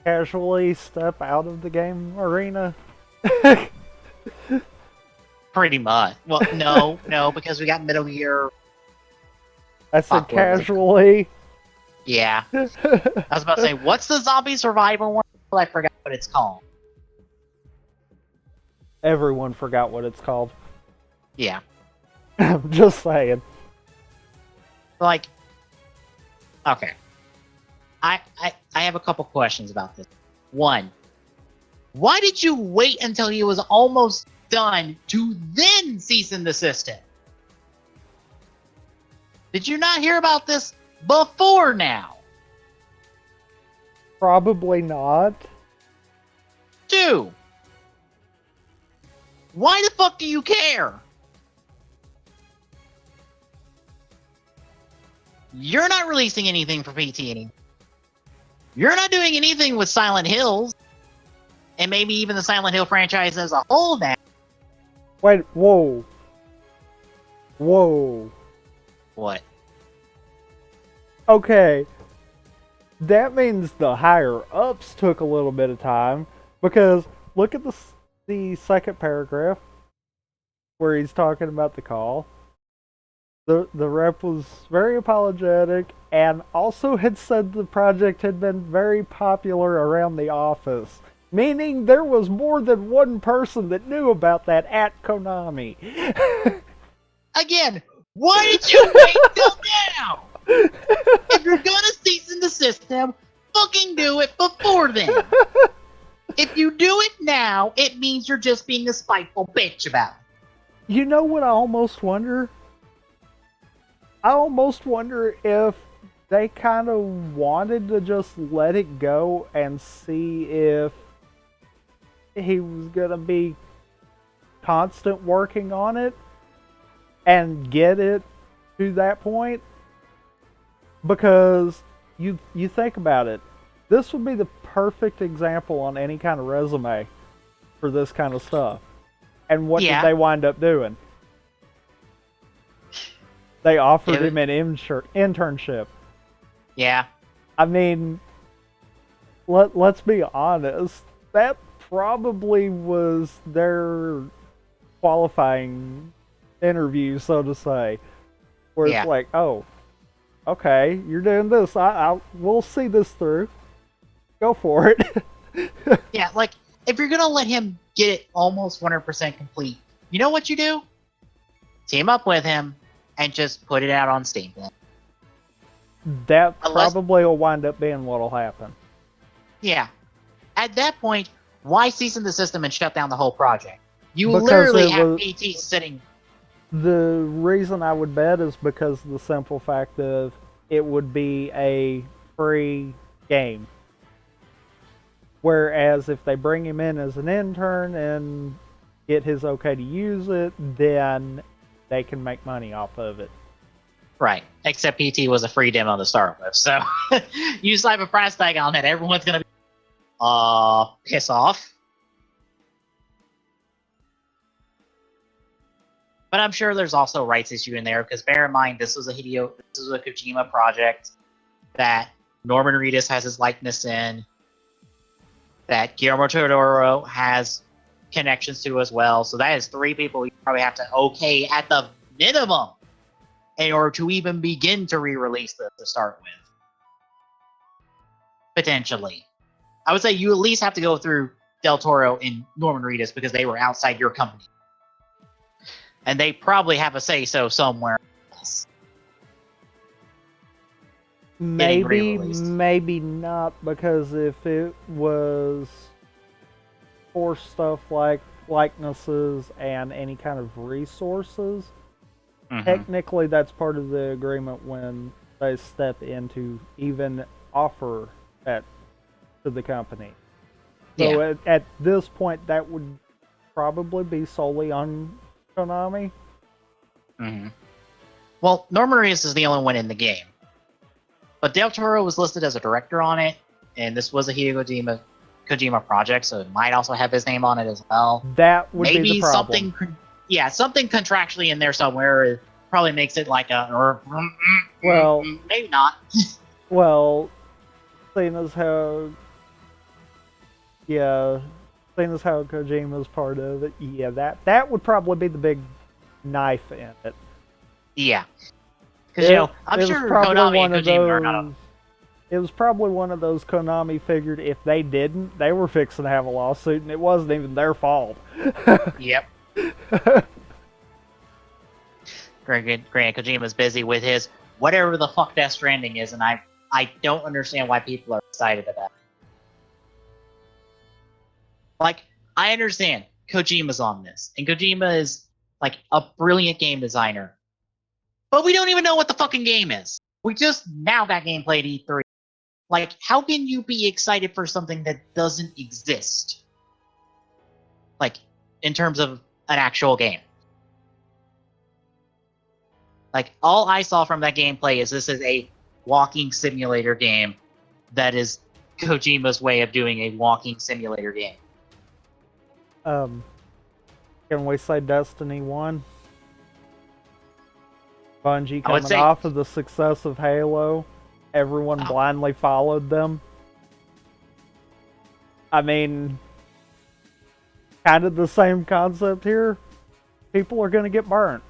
casually step out of the game arena? Pretty much. Well, no, because we got Metal Gear. I said casually. Yeah. I was about to say, what's the zombie survival one? I forgot what it's called. Everyone forgot what it's called. Yeah. I'm just saying. Like, okay. I have a couple questions about this. One, why did you wait until he was almost done to then cease and desist him? Did you not hear about this before now? Probably not. 2, why the fuck do you care? You're not releasing anything for PT anymore. You're not doing anything with Silent Hills. And maybe even the Silent Hill franchise as a whole now. Wait, whoa. Whoa. What? Okay. That means the higher-ups took a little bit of time. Because look at the second paragraph where he's talking about the call. The rep was very apologetic and also had said the project had been very popular around the office. Meaning there was more than one person that knew about that at Konami. Again, why did you wait till now? If you're gonna cease and desist him, fucking do it before then. If you do it now, it means you're just being a spiteful bitch about it. You know what I almost wonder? I almost wonder if they kind of wanted to just let it go and see if he was going to be constant working on it and get it to that point. Because you think about it, this would be the perfect example on any kind of resume for this kind of stuff. And what did they wind up doing? They offered him an internship. Yeah. I mean, let's be honest. That probably was their qualifying interview, so to say. Where it's like, oh, okay, you're doing this. We'll see this through. Go for it. Yeah, like if you're gonna let him get it almost 100% complete, you know what you do? Team up with him and just put it out on Steam. That Unless, probably will wind up being what'll happen. yeah, at that point, why cease in the system and shut down the whole project? You Because literally it have was PT sitting. the reason I would bet is because of the simple fact of it would be a free game. Whereas if they bring him in as an intern and get his okay to use it, then they can make money off of it. Right, except PT was a free demo to start with, so you slap a price tag on it, everyone's gonna be, piss off. But I'm sure there's also a rights issue in there, because bear in mind, this was a Kojima project that Norman Reedus has his likeness in, that Guillermo del Toro has connections to as well. So that is 3 people you probably have to okay at the minimum in order to even begin to re-release this to start with. Potentially. I would say you at least have to go through Del Toro and Norman Reedus because they were outside your company. And they probably have a say-so somewhere else. Maybe, maybe not, because if it was for stuff like likenesses and any kind of resources, technically that's part of the agreement when they step in to even offer that to the company. So at this point, that would probably be solely on Konami. Well, Norman Reedus is the only one in the game. But Del Toro was listed as a director on it, and this was a Hideo Kojima project, so it might also have his name on it as well. That would be the problem. Something contractually in there somewhere probably makes it like a... Well... maybe not. Well, seeing as how... Yeah, seeing as how Kojima's part of it, yeah, that would probably be the big knife in it. Yeah. Because, I'm sure Konami and Kojima are not... It was probably one of those Konami figured if they didn't, they were fixing to have a lawsuit, and it wasn't even their fault. Yep. Granted, Kojima's busy with his whatever the fuck Death Stranding is, and I don't understand why people are excited about it. Like, I understand Kojima's on this, and Kojima is, like, a brilliant game designer. But we don't even know what the fucking game is. We just now got gameplay at E3. Like, how can you be excited for something that doesn't exist? Like, in terms of an actual game. Like, all I saw from that gameplay is this is a walking simulator game that is Kojima's way of doing a walking simulator game. Can we say Destiny 1? Bungie coming off of the success of Halo, everyone blindly followed them. I mean, kind of the same concept here. People are going to get burnt.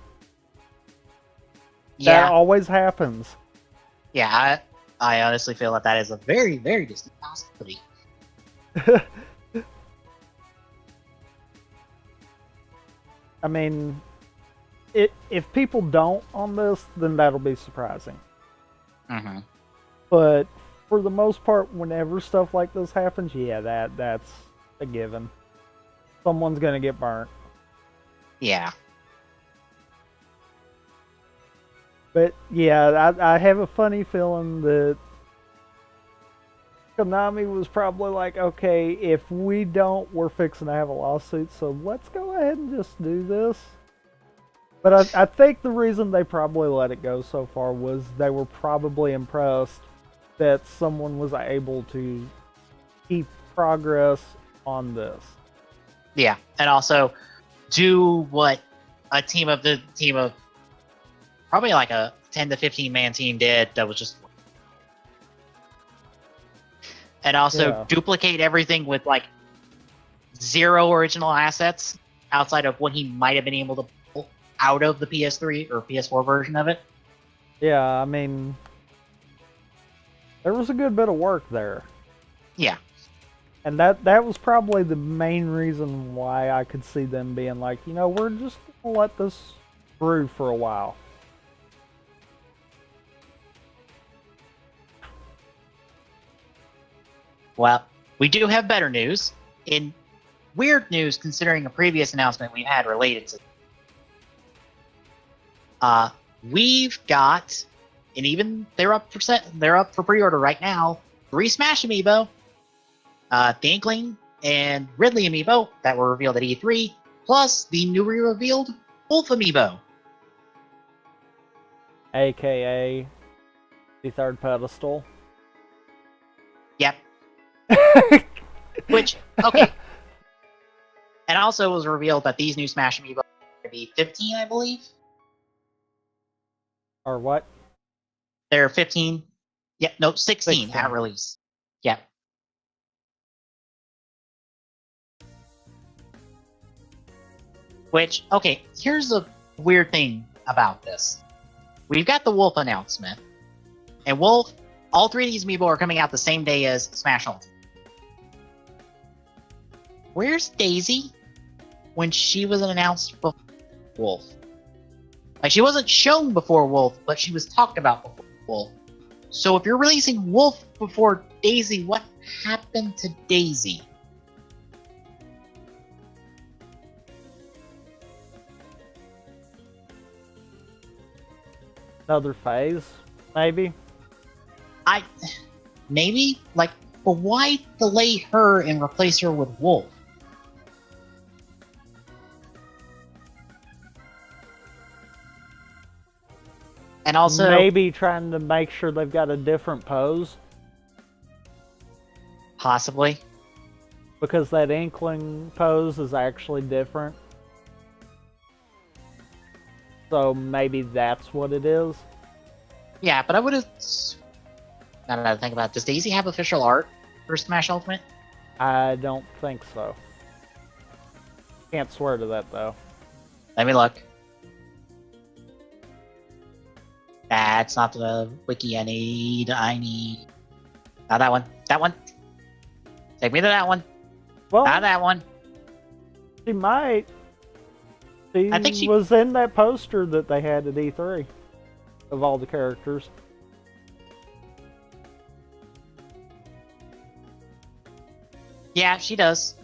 Yeah. That always happens. Yeah, I honestly feel that is a very, very distant possibility. I mean, if people don't on this, then that'll be surprising. But for the most part, whenever stuff like this happens, yeah, that's a given. Someone's gonna get burnt. Yeah. But yeah, I have a funny feeling that Konami was probably like, okay, if we don't, we're fixing to have a lawsuit, so let's go ahead and just do this. But I think the reason they probably let it go so far was they were probably impressed that someone was able to keep progress on this. Yeah, and also do what a team of probably like a 10 to 15 man team did that was just... And also duplicate everything with like 0 original assets outside of what he might have been able to pull out of the PS3 or PS4 version of it. Yeah, I mean, There was a good bit of work there. Yeah. And that was probably the main reason why I could see them being like, you know, we're just gonna let this brew for a while. Well, we do have better news. In weird news, considering a previous announcement we had related to, we've got, and even they're up for pre-order right now. 3 Smash Amiibo, the Inkling and Ridley Amiibo that were revealed at E3, plus the newly revealed Wolf Amiibo. AKA the third pedestal. Yep. Which, okay. And also it was revealed that these new Smash Amiibo are going to be 15, I believe. Or what? They're 15. Yeah, no, 16 at 16. release. Yep. Which, okay, here's a weird thing about this. We've got the Wolf announcement. And Wolf, all 3 of these Amiibo are coming out the same day as Smash Ultimate. Where's Daisy when she was announced before Wolf? Like, she wasn't shown before Wolf, but she was talked about before Wolf. So if you're releasing Wolf before Daisy, what happened to Daisy? Another phase, maybe? Maybe? Like, but why delay her and replace her with Wolf? And also, maybe trying to make sure they've got a different pose. Possibly. Because that Inkling pose is actually different. So maybe that's what it is. Yeah, but I would have... Now that I think about it, does Daisy have official art for Smash Ultimate? I don't think so. Can't swear to that, though. Let me look. That's not the wiki I need. I need... Not that one. That one. Take me to that one. Well, Not that one. she might. I think she was in that poster that they had at E3 of all the characters. Yeah, she does.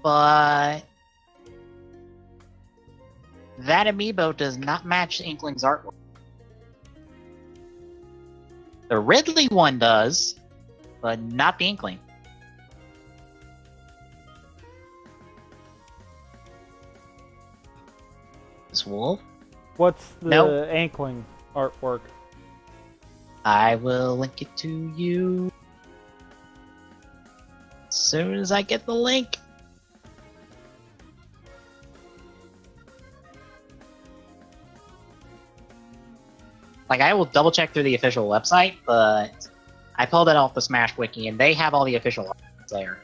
But that amiibo does not match Inkling's artwork. The Ridley one does, but not the Inkling. This wolf? What's the Nope. Inkling artwork? I will link it to you as soon as I get the link. Like, I will double check through the official website, but I pulled it off the Smash Wiki, and they have all the official art there.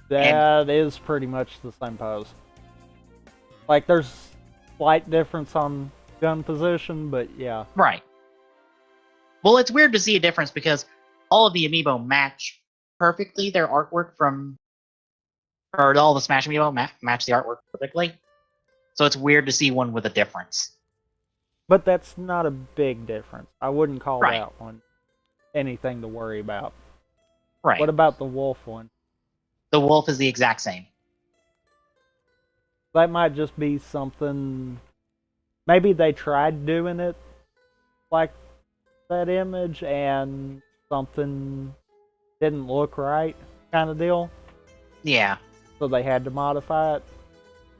That is pretty much the same pose. Like, there's slight difference on gun position, but yeah. Right. Well, it's weird to see a difference because all of the amiibo match perfectly their artwork from... Or all the Smash amiibo match the artwork perfectly. So it's weird to see one with a difference. But that's not a big difference. I wouldn't call Right. that one anything to worry about. Right. What about the wolf one? The wolf is the exact same. That might just be something... Maybe they tried doing it like that image and something didn't look right, kind of deal. Yeah. So they had to modify it.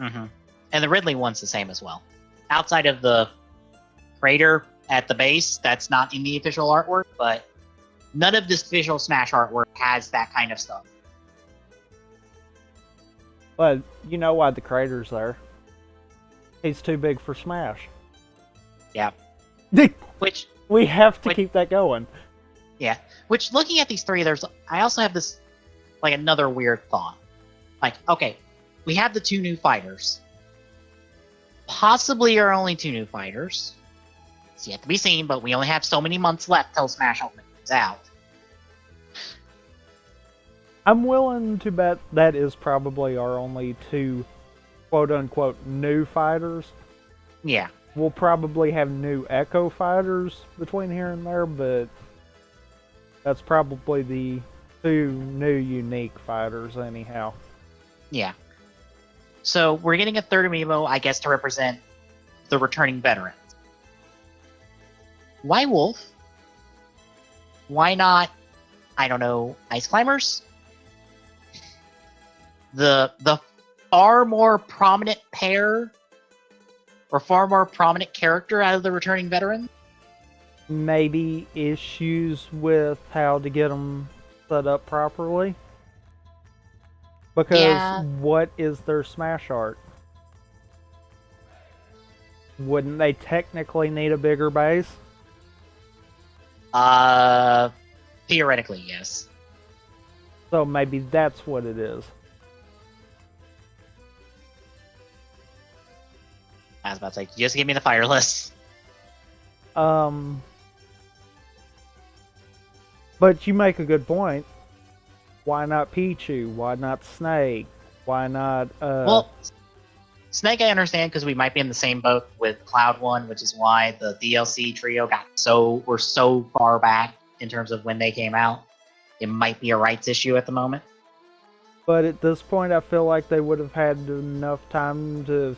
Mm-hmm. And the Ridley one's the same as well. Outside of the crater at the base, that's not in the official artwork, but none of this official Smash artwork has that kind of stuff. But you know why the crater's there. He's too big for Smash. Yeah. Which, we have to keep that going. yeah. Which, looking at these 3, I also have this, like, another weird thought. Like, okay, we have the 2 new fighters. Possibly are only 2 new fighters. It's yet to be seen, but we only have so many months left till Smash Ultimate comes out. I'm willing to bet that is probably our only two quote-unquote new fighters. Yeah. We'll probably have new Echo fighters between here and there, but that's probably the two new unique fighters anyhow. Yeah. So we're getting a third amiibo, I guess, to represent the returning veterans. Why Wolf? Why not, I don't know, Ice Climbers? The far more prominent pair or far more prominent character out of the returning veterans? Maybe issues with how to get them set up properly. Because Yeah. what is their Smash art? Wouldn't they technically need a bigger base? Theoretically, yes. So maybe that's what it is. I was about to say, just give me the fire list. But you make a good point. Why not Pichu? Why not Snake? Why not, Well, Snake I understand because we might be in the same boat with Cloud One, which is why the DLC trio we're so far back in terms of when they came out. It might be a rights issue at the moment. But at this point, I feel like they would have had enough time to have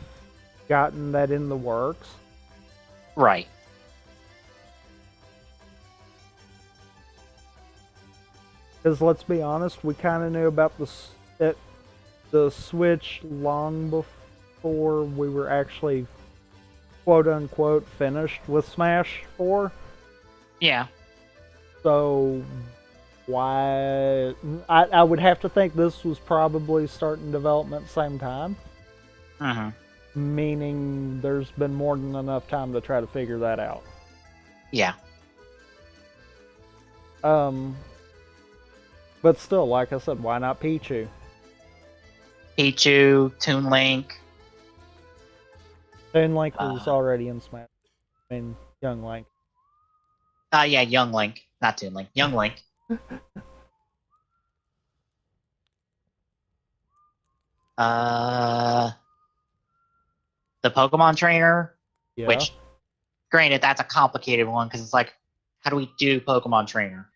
gotten that in the works. Right. Because let's be honest, we kind of knew about the Switch long before we were actually quote-unquote finished with Smash 4. Yeah. So why... I would have to think this was probably starting development same time. Mm-hmm. Meaning there's been more than enough time to try to figure that out. Yeah. But still, like I said, why not Pichu? Pichu, Toon Link. Toon Link was already in Smash. I mean, Young Link. Yeah, Young Link. Not Toon Link. Young Link. The Pokemon trainer. Yeah. Which, granted, that's a complicated one because it's like, how do we do Pokemon trainer?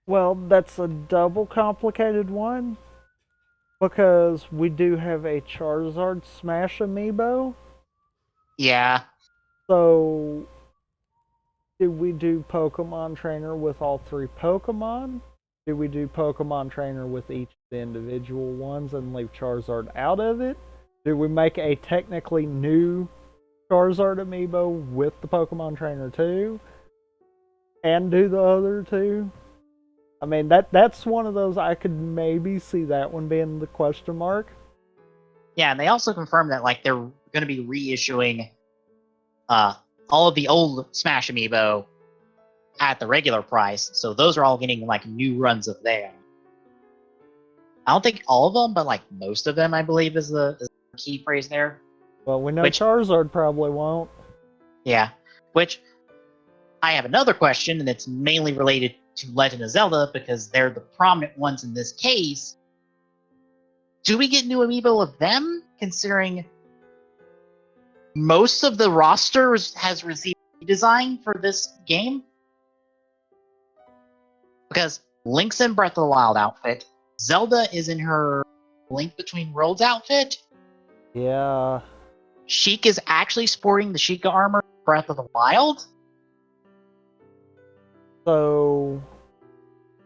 Well, that's a double complicated one. Because we do have a Charizard Smash amiibo. Yeah. So, do we do Pokemon Trainer with all three Pokemon? Do we do Pokemon Trainer with each of the individual ones and leave Charizard out of it? Do we make a technically new Charizard amiibo with the Pokemon Trainer too? And do the other two? I mean, that's one of those I could maybe see that one being the question mark. Yeah, and they also confirmed that like they're going to be reissuing all of the old Smash amiibo at the regular price, so those are all getting like new runs of them. I don't think all of them, but like most of them, I believe, is the key phrase there. Well, we know Charizard probably won't. Yeah, which I have another question, and it's mainly related to Legend of Zelda because they're the prominent ones in this case. Do we get new amiibo of them, considering most of the roster has received redesign for this game? Because Link's in Breath of the Wild outfit, Zelda is in her Link Between Worlds outfit. Yeah. Sheik is actually sporting the Sheikah armor in Breath of the Wild. So,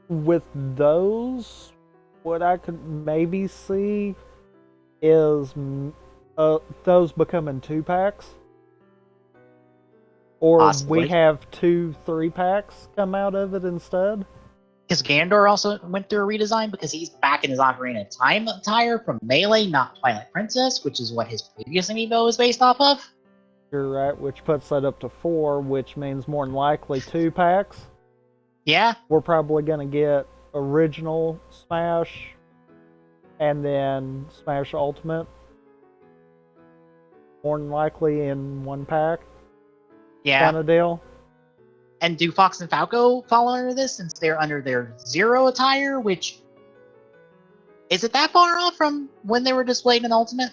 with those, what I could maybe see is those becoming 2-packs. Or Possibly. we have 2 3-packs come out of it instead. Because Gandor also went through a redesign because he's back in his Ocarina of Time attire from Melee, not Twilight Princess, which is what his previous amiibo is based off of. You're right, which puts that up to 4, which means more than likely 2-packs. Yeah. We're probably going to get original Smash and then Smash Ultimate. More than likely in 1 pack. Yeah. kind of deal. And do Fox and Falco fall under this since they're under their Zero attire, which is it that far off from when they were displayed in Ultimate?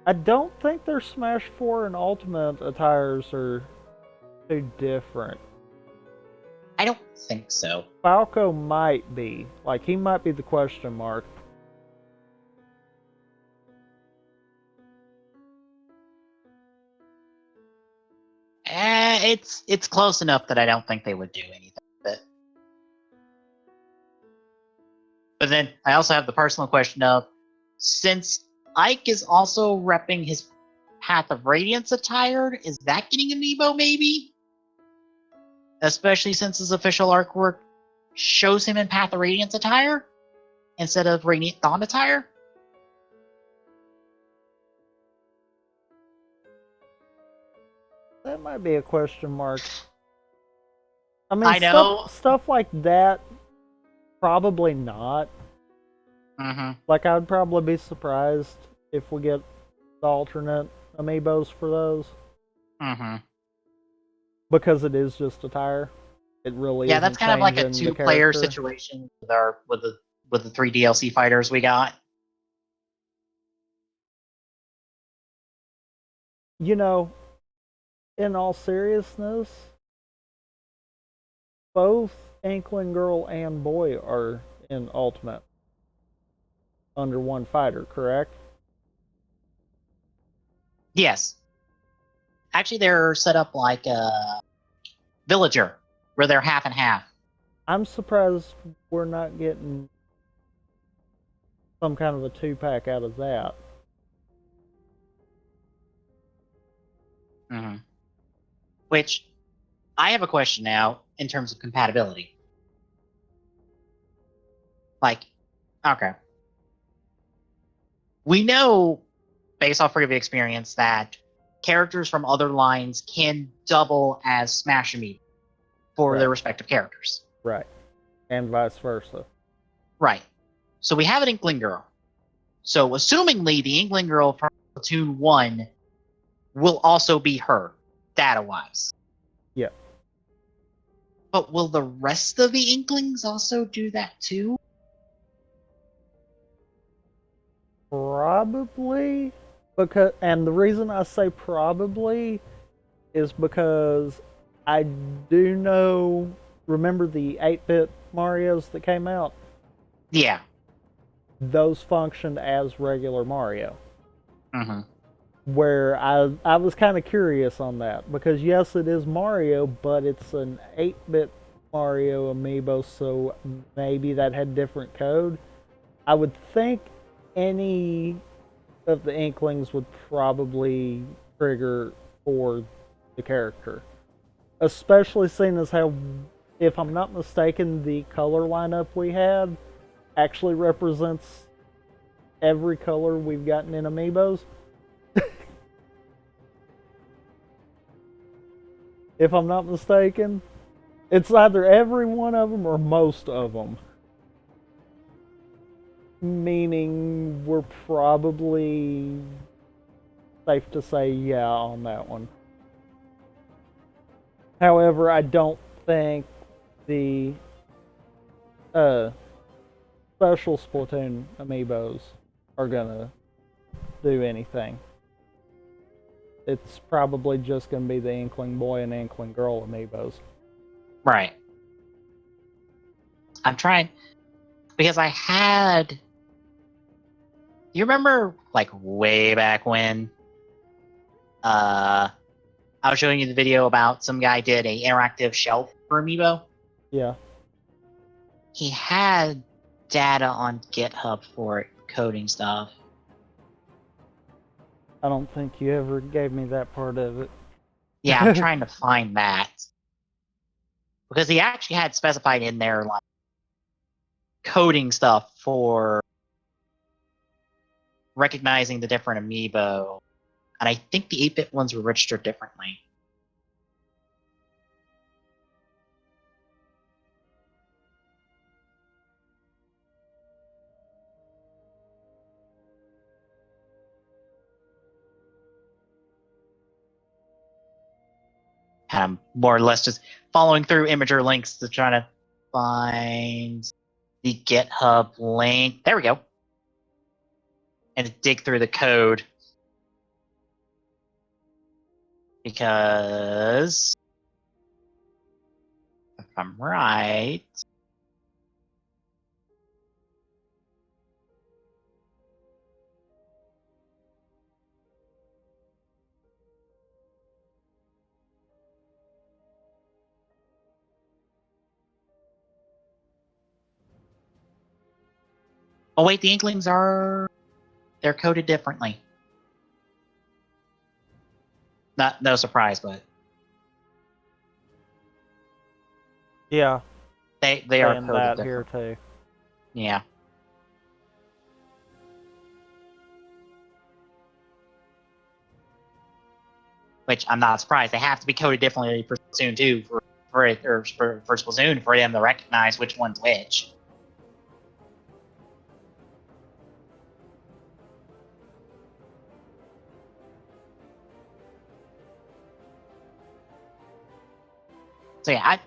I don't think their Smash 4 and Ultimate attires are too different. I don't think so. Falco might be. Like, he might be the question mark. It's close enough that I don't think they would do anything with it. But then I also have the personal question of, since Ike is also repping his Path of Radiance attire, is that getting amiibo maybe? Especially since his official artwork shows him in Path of Radiance attire instead of Radiant Dawn attire? That might be a question mark. I mean, I know. stuff like that, probably not. Mm-hmm. Like, I would probably be surprised if we get the alternate amiibos for those. Mm-hmm. Because it is just a tire. It really Yeah, isn't that's kind of like a changing the two-player character. situation with the 3 DLC fighters we got. You know, in all seriousness, both Inkling Girl and Boy are in Ultimate under one fighter, correct? Yes. Actually, they're set up like a villager, where they're half and half. I'm surprised we're not getting some kind of a 2-pack out of that. Mm-hmm. Which, I have a question now in terms of compatibility. Like, okay. We know, based off previous experience, that characters from other lines can double as Smash Amiibo for their respective characters. Right. And vice versa. Right. So we have an Inkling Girl. So assumingly the Inkling Girl from Splatoon 1 will also be her, data-wise. Yeah. But will the rest of the Inklings also do that too? Probably. And the reason I say probably is because I do know, remember the 8-bit Marios that came out? Yeah. Those functioned as regular Mario. Mm-hmm. Where I was kind of curious on that, because yes, it is Mario, but it's an 8-bit Mario amiibo, so maybe that had different code. I would think any of the Inklings would probably trigger for the character. Especially seeing as how, if I'm not mistaken, the color lineup we had actually represents every color we've gotten in amiibos. If I'm not mistaken, it's either every one of them or most of them. Meaning we're probably safe to say yeah on that one. However, I don't think the special Splatoon amiibos are gonna do anything. It's probably just gonna be the Inkling Boy and Inkling Girl amiibos. Right. I'm trying, because I had... You remember, like, way back when I was showing you the video about some guy did a interactive shelf for Amiibo? Yeah. He had data on GitHub for it, coding stuff. I don't think you ever gave me that part of it. Yeah, I'm trying to find that. Because he actually had specified in there, like, coding stuff for recognizing the different Amiibo. And I think the 8-bit ones were registered differently. kind of more or less just following through Imager links to try to find the GitHub link. There we go. And dig through the code. Because if I'm right, oh wait, the Inklings they're coded differently. No surprise, but Yeah, they are saying coded that differently. here too. Yeah. Which I'm not surprised. They have to be coded differently for Splatoon 2 for Splatoon for them to recognize which one's which. So yeah,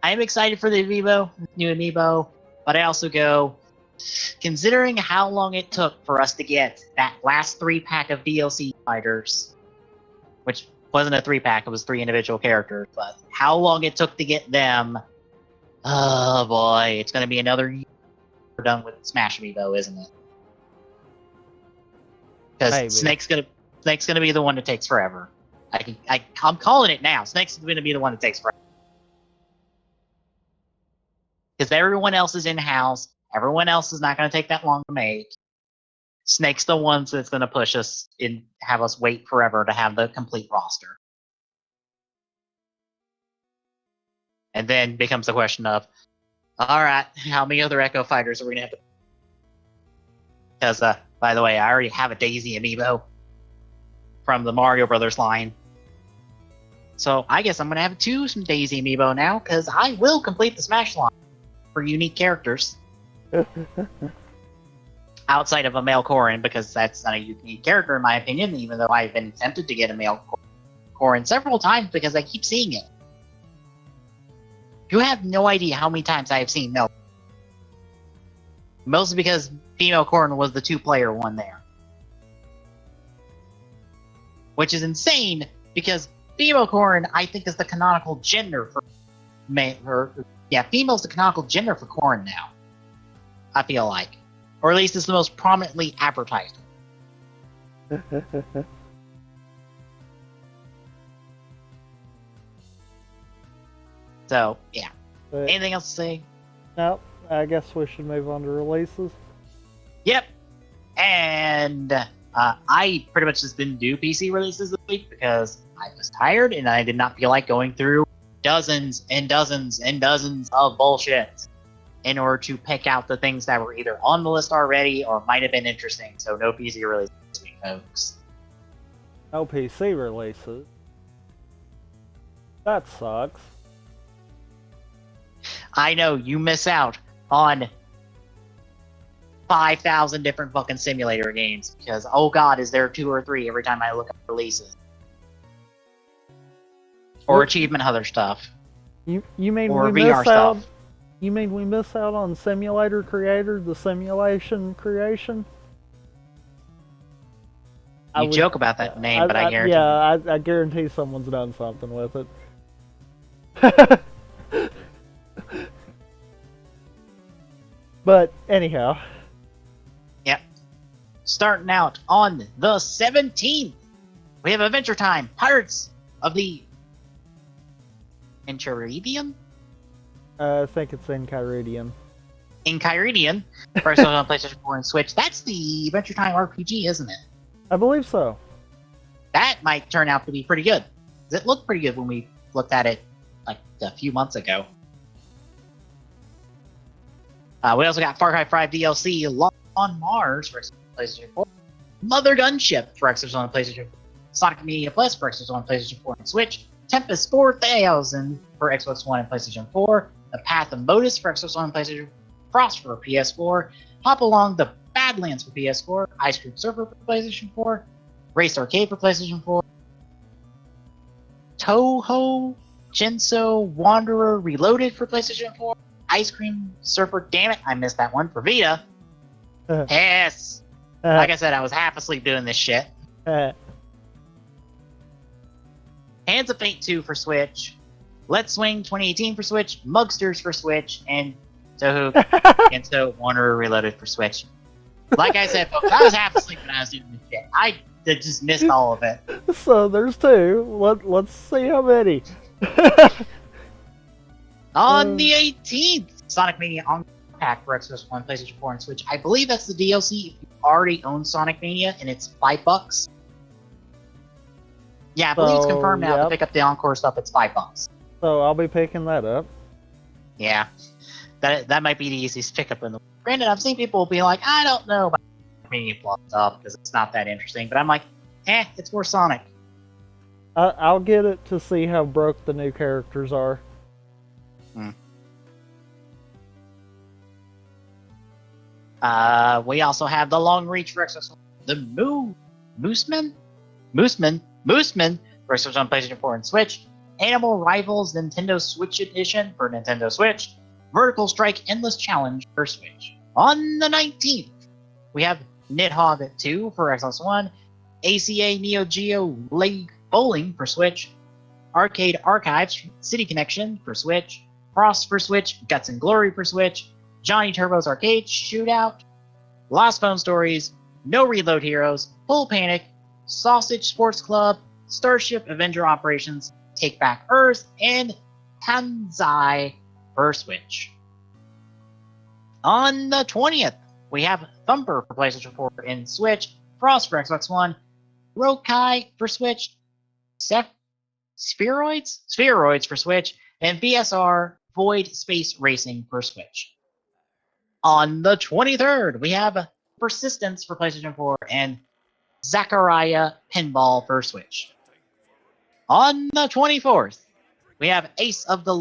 I am excited for the new Amiibo, but I also go, considering how long it took for us to get that last 3-pack of DLC fighters, which wasn't a 3-pack, it was 3 individual characters, but how long it took to get them, oh boy, it's going to be another year we're done with Smash Amiibo, isn't it? Because Snake's gonna be the one that takes forever. I'm calling it now. Snake's gonna be the one that takes forever. Because everyone else is in-house. Everyone else is not going to take that long to make. Snake's the ones that's going to push us and have us wait forever to have the complete roster. And then becomes the question of, all right, how many other Echo Fighters are we going to have to... Because, by the way, I already have a Daisy Amiibo from the Mario Brothers line. So I guess I'm going to have some Daisy Amiibo now, because I will complete the Smash line for unique characters. Outside of a male Corrin, because that's not a unique character in my opinion, even though I've been tempted to get a male Corrin several times because I keep seeing it. You have no idea how many times I have seen male. Mostly because female Corrin was the 2-player one there. Which is insane, because female Corrin, I think, is the canonical gender for female's the canonical gender for Corrin now. I feel like. Or at least it's the most prominently advertised. So, yeah. But, anything else to say? No, I guess we should move on to releases. Yep. And I pretty much just didn't do PC releases this week because I was tired and I did not feel like going through dozens and dozens and dozens of bullshit in order to pick out the things that were either on the list already or might have been interesting. So no PC releases this week, folks. No PC releases. That sucks. I know, you miss out on 5,000 different fucking simulator games because, oh god, is there 2 or 3 every time I look up releases. Or achievement hunter stuff. You mean or we VR miss out? stuff. You mean we miss out on Simulator Creator, the simulation creation? You joke about that name, but I guarantee. Yeah, I guarantee someone's done something with it. But anyhow. Yep. Starting out on the 17th, we have Adventure Time, Pirates of the Enchiridion? I think it's in Kyridian. In Kyridian, first on PlayStation 4 and Switch. That's the Adventure Time RPG, isn't it? I believe so. That might turn out to be pretty good. It looked pretty good when we looked at it like a few months ago. We also got Far Cry 5 DLC, Lost on Mars for PlayStation 4, Mother Gunship for Xbox One and PlayStation 4, Sonic Media Plus for Xbox One and PlayStation 4 and Switch, Tempest 4000 for Xbox One and PlayStation 4, The Path of Modus for Xbox One and PlayStation 4, Frost for PS4, Hop Along the Badlands for PS4, Ice Cream Surfer for PlayStation 4, Race Arcade for PlayStation 4, Toho Jinso Wanderer Reloaded for PlayStation 4. Ice Cream Surfer, damn it, I missed that one for Vita. Yes. Like I said, I was half asleep doing this shit. Hands of Fate 2 for Switch. Let's Swing 2018 for Switch. Mugsters for Switch. And Toho Jinso Wanderer Reloaded for Switch. Like I said, folks, I was half asleep when I was doing this shit. I just missed all of it. So there's 2. Let's see how many. On the 18th, Sonic Mania on pack for Xbox One, PlayStation 4, and Switch. I believe that's the DLC if you already own Sonic Mania, and it's $5. Yeah, I believe it's confirmed now to pick up the Encore stuff. It's $5. So I'll be picking that up. Yeah, that might be the easiest pickup in the. Granted, I've seen people be like, I don't know about Mania Plus stuff because it's not that interesting, but I'm like, it's more Sonic. I'll get it to see how broke the new characters are. We also have the long reach for Xbox One. The Mooseman for Xbox One, PlayStation 4, and Switch. Animal Rivals Nintendo Switch Edition for Nintendo Switch. Vertical Strike Endless Challenge for Switch. On the 19th, we have Nidhogg 2 for Xbox One. ACA Neo Geo League Bowling for Switch. Arcade Archives City Connection for Switch. Frost for Switch. Guts and Glory for Switch. Johnny Turbo's Arcade Shootout. Lost Phone Stories. No Reload Heroes. Full Panic. Sausage Sports Club. Starship Avenger Operations. Take Back Earth. And Tanzai for Switch. On the 20th, we have Thumper for PlayStation 4 and Switch. Frost for Xbox One. Rokai for Switch. Spheroids for Switch. And VSR Void Space Racing for Switch. On the 23rd, we have Persistence for PlayStation 4 and Zachariah Pinball for Switch. On the 24th, we have Ace of the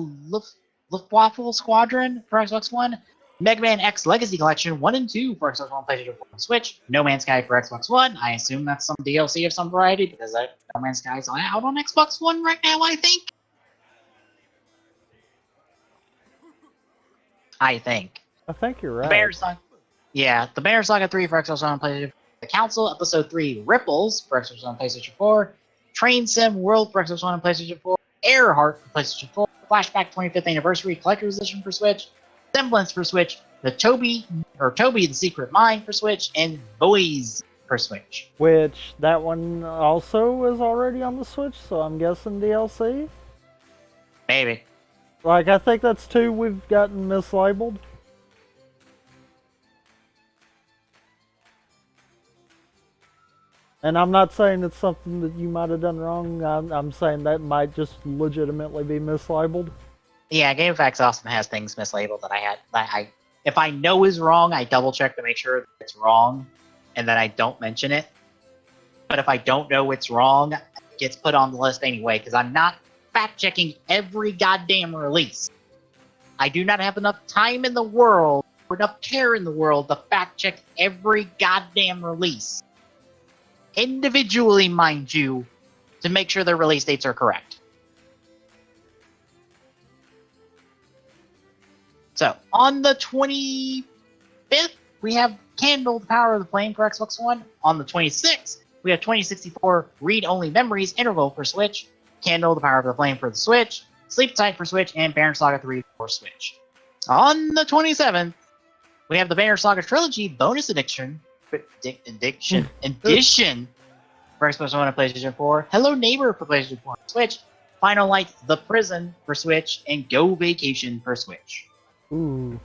Luftwaffe Squadron for Xbox One, Mega Man X Legacy Collection 1 and 2 for Xbox One, PlayStation 4, and Switch, No Man's Sky for Xbox One. I assume that's some DLC of some variety because No Man's Sky is out on Xbox One right now, I think. I think you're right. The Banner Saga 3 for Xbox One, PlayStation 4. The Council Episode 3 Ripples for Xbox One, PlayStation 4. Train Sim World for Xbox One and PlayStation 4. Earhart for PlayStation 4. Flashback 25th Anniversary Collector's Edition for Switch. Semblance for Switch. The Toby the Secret Mine for Switch. And Boys for Switch. Which, that one also is already on the Switch, so I'm guessing DLC? Maybe. Like, I think that's 2 we've gotten mislabeled. And I'm not saying it's something that you might have done wrong. I'm saying that might just legitimately be mislabeled. Yeah, GameFAQs often has things mislabeled that I if I know is wrong, I double check to make sure that it's wrong, and then I don't mention it. But if I don't know it's wrong, it gets put on the list anyway, because I'm not fact-checking every goddamn release. I do not have enough time in the world, or enough care in the world, to fact-check every goddamn release. Individually, mind you, to make sure their release dates are correct. So, on the 25th, we have Candle, the Power of the Flame for Xbox One. On the 26th, we have 2064 Read-Only Memories Interval for Switch. Candle, the Power of the Flame for the Switch. Sleep Tight for Switch, and Banner Saga 3 for Switch. On the 27th, we have the Banner Saga Trilogy Bonus Edition for Xbox One and PlayStation 4. Hello Neighbor for PlayStation 4 and Switch. Final Light The Prison for Switch, and Go Vacation for Switch. Ooh.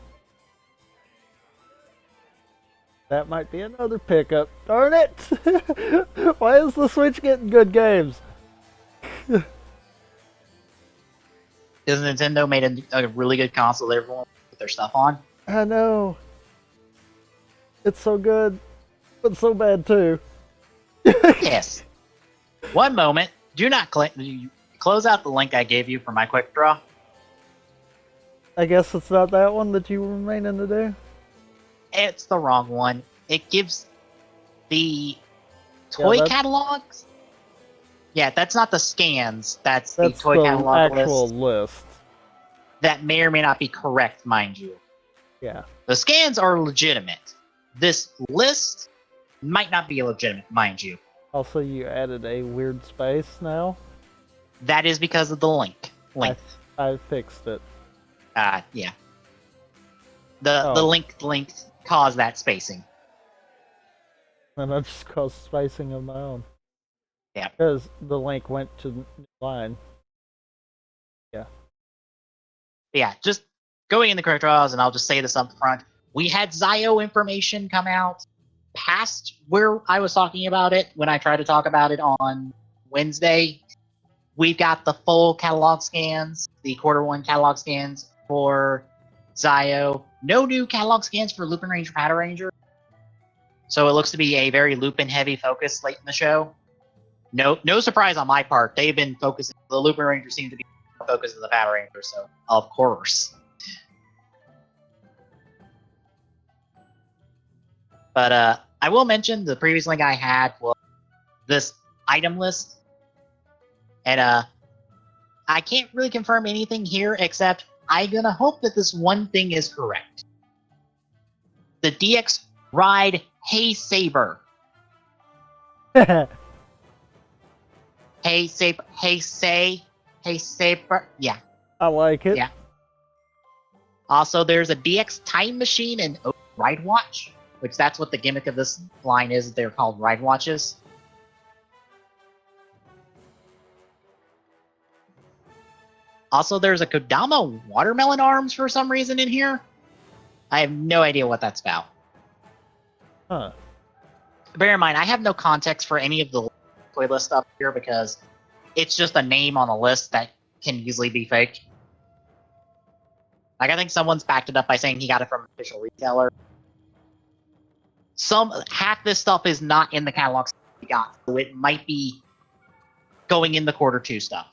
That might be another pickup. Darn it! Why is the Switch getting good games? Because Nintendo made a really good console that everyone put their stuff on. I know. It's so good, but so bad too. Yes. One moment. Do not close out the link I gave you for my quick draw. I guess it's not that one that you were meaning to do? It's the wrong one. It gives the toy catalogs Yeah, that's not the scans. That's the That's toy the catalog actual list. list. That may or may not be correct, mind you. Yeah. The scans are legitimate. This list might not be legitimate, mind you. Also, you added a weird space now. That is because of the link. Length. I fixed it. Yeah. The link caused that spacing. And I just caused spacing of my own. Yeah. Because the link went to the line. Yeah. Yeah, just going in the correct rows, and I'll just say this up front. We had Zio information come out past where I was talking about it when I tried to talk about it on Wednesday. We've got the full catalog scans, the Q1 catalog scans for Zio. No new catalog scans for Lupin Ranger, Patter Ranger. So it looks to be a very Lupin-heavy focus late in the show. No surprise on my part. They've been focusing. The Lupin Ranger seems to be the focus of the Patter Ranger, so of course. But I will mention the previous link I had was this item list, and I can't really confirm anything here except I'm gonna hope that this one thing is correct. The DX Ride Hey Saber. Hey Saber. Hey Saber. Yeah. I like it. Yeah. Also, there's a DX Time Machine and Ride Watch, which that's what the gimmick of this line is. They're called Ride Watches. Also, there's a Kodama Watermelon Arms for some reason in here. I have no idea what that's about. Huh. Bear in mind, I have no context for any of the toy list stuff here because it's just a name on a list that can easily be fake. Like, I think someone's backed it up by saying he got it from an official retailer. Half this stuff is not in the catalog we got, so it might be going in the Q2 stuff.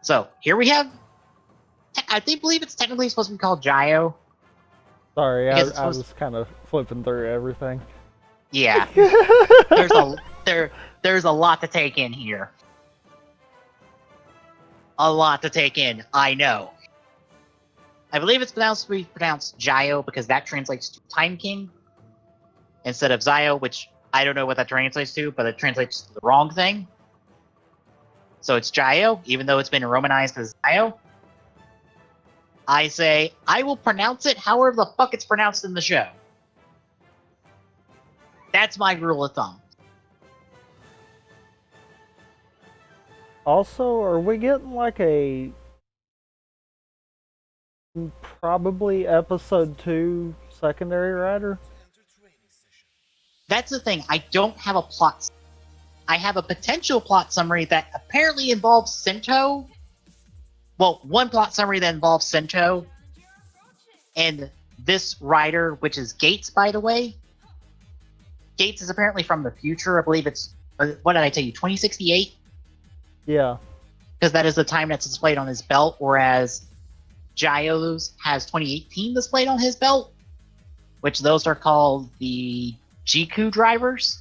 So here we have. I believe it's technically supposed to be called Gio. Sorry, I was kind of flipping through everything. Yeah, there's a lot to take in here. A lot to take in. I know. I believe it's pronounced Gio because that translates to Time King instead of Zio, which I don't know what that translates to, but it translates to the wrong thing. So it's Gio, even though it's been romanized as Zio. I say, I will pronounce it however the fuck it's pronounced in the show. That's my rule of thumb. Also, are we getting like a probably episode 2 secondary rider? That's the thing. I don't have a plot. I have a potential plot summary that apparently involves Sento. Well, one plot summary that involves Sento. And this rider, which is Gates, by the way. Gates is apparently from the future. I believe it's, what did I tell you, 2068? Yeah. Because that is the time that's displayed on his belt, whereas Gio's has 2018 displayed on his belt, which those are called the Jiku drivers.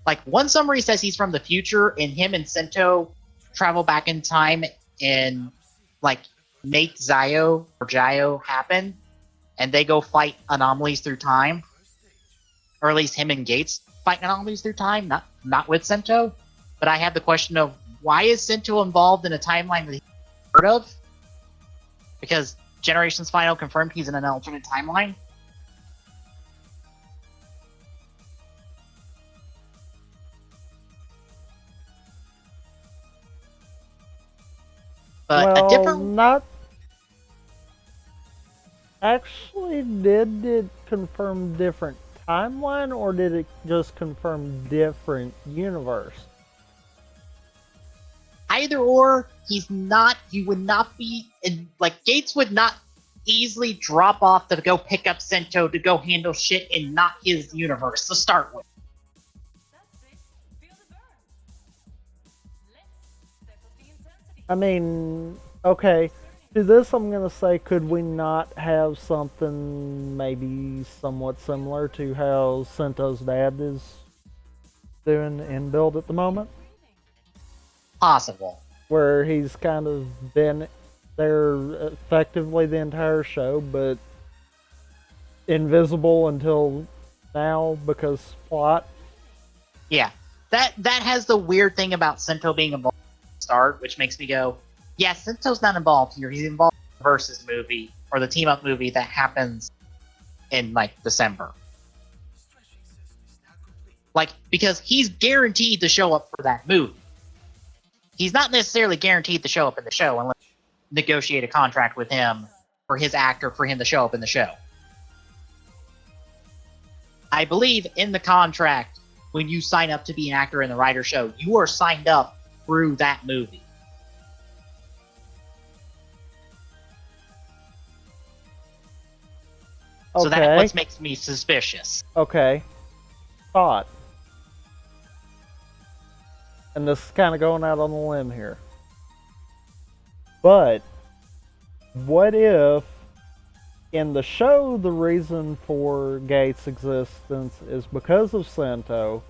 Like, one summary says he's from the future, and him and Sento travel back in time and, like, make Gio happen, and they go fight anomalies through time. Or at least him and Gates fight anomalies through time, not with Sento. But I have the question of, why is Sento involved in a timeline that he's heard of? Because Generations Final confirmed he's in an alternate timeline. But well, a different... not... Actually, did it confirm different timeline, or did it just confirm different universe? Either or, he would not be, like, Gates would not easily drop off to go pick up Sento to go handle shit in not his universe to start with. I mean, okay, to this I'm gonna say, could we not have something maybe somewhat similar to how Sento's dad is doing in build at the moment, Possible. where he's kind of been there effectively the entire show, but invisible until now because plot. Yeah. That has the weird thing about Sento being involved at the start, which makes me go, yeah, Sento's not involved here. He's involved in the Versus movie, or the team-up movie that happens in, like, December. Like, because he's guaranteed to show up for that movie. He's not necessarily guaranteed to show up in the show unless you negotiate a contract with him for his actor for him to show up in the show. I believe in the contract, when you sign up to be an actor in the writer show, you are signed up through that movie. Okay. So that's what makes me suspicious. Okay. Thought. And this is kind of going out on the limb here. But what if in the show the reason for Gates' existence is because of Sento,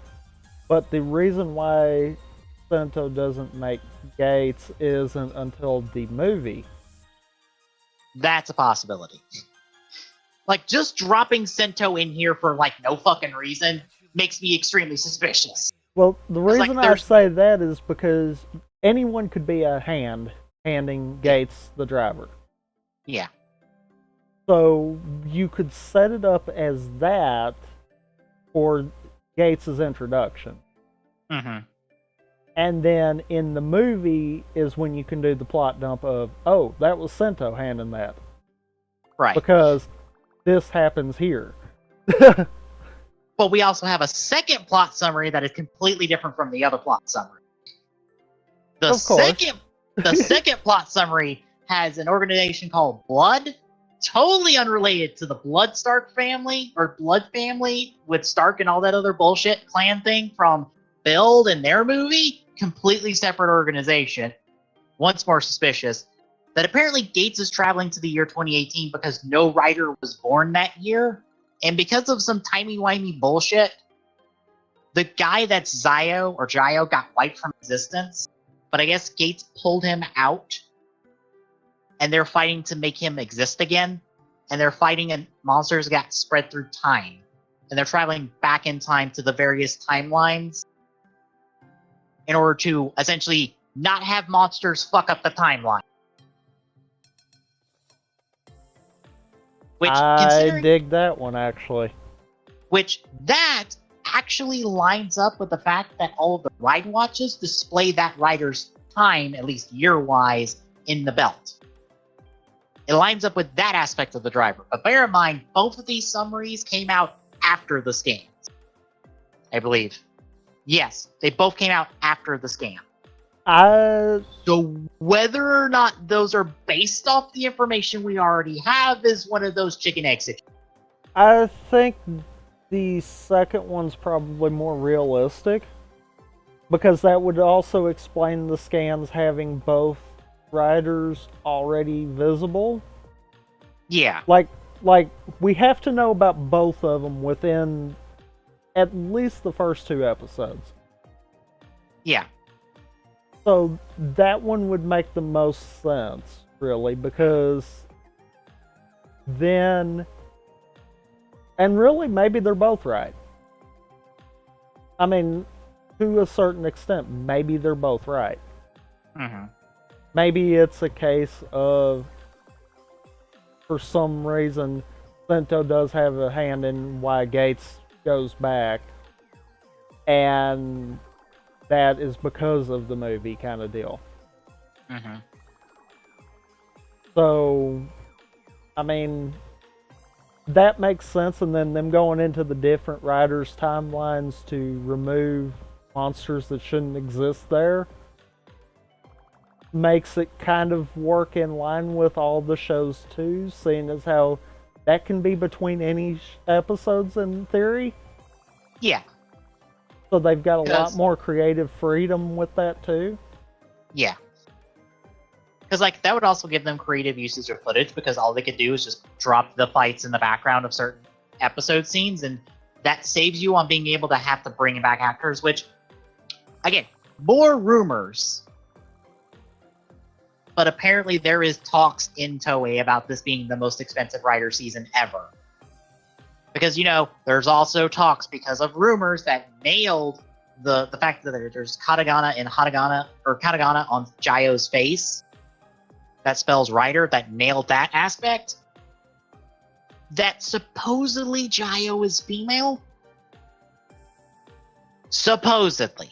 but the reason why Sento doesn't make Gates isn't until the movie? That's a possibility. Like, just dropping Sento in here for, like, no fucking reason makes me extremely suspicious. Well, the reason like, I say that is because anyone could be a hand handing Gates the driver. Yeah. So you could set it up as that for Gates' introduction. Mm-hmm. And then in the movie is when you can do the plot dump of, oh, that was Sento handing that. Right. Because this happens here. But we also have a second plot summary that is completely different from the other plot summary. The second plot summary has an organization called Blood, totally unrelated to the Blood Stark family, or Blood family with Stark and all that other bullshit clan thing from Build and their movie. Completely separate organization. Once more suspicious. That apparently Gates is traveling to the year 2018 because no writer was born that year. And because of some timey-wimey bullshit, the guy that's Gio got wiped from existence. But I guess Gates pulled him out. And they're fighting to make him exist again. And they're fighting and monsters got spread through time. And they're traveling back in time to the various timelines. In order to essentially not have monsters fuck up the timeline. Which, I dig that one, actually. Which, that actually lines up with the fact that all of the ride watches display that rider's time, at least year-wise, in the belt. It lines up with that aspect of the driver. But bear in mind, both of these summaries came out after the scans. I believe. Yes, they both came out after the scan. So whether or not those are based off the information we already have is one of those chicken egg situations. I think the second one's probably more realistic, because that would also explain the scans having both riders already visible. Yeah. Like we have to know about both of them within at least the first 2 episodes. Yeah. So that one would make the most sense, really, because then, and really maybe they're both right. I mean, to a certain extent, maybe they're both right. Mm-hmm. Maybe it's a case of, for some reason, Sento does have a hand in why Gates goes back, and that is because of the movie kind of deal. Mm-hmm. So, I mean, that makes sense, and then them going into the different riders' timelines to remove monsters that shouldn't exist there makes it kind of work in line with all the shows too, seeing as how that can be between any episodes in theory. Yeah. So they've got a lot more creative freedom with that too. Yeah. Because, like, that would also give them creative usage of footage, because all they could do is just drop the fights in the background of certain episode scenes, and that saves you on being able to have to bring back actors, which, again, more rumors. But apparently there is talks in Toei about this being the most expensive rider season ever. Because, there's also talks because of rumors that nailed the fact that there's katakana and hiragana, or katakana on Jayo's face that spells rider, that nailed that aspect. That supposedly Jayo is female? Supposedly.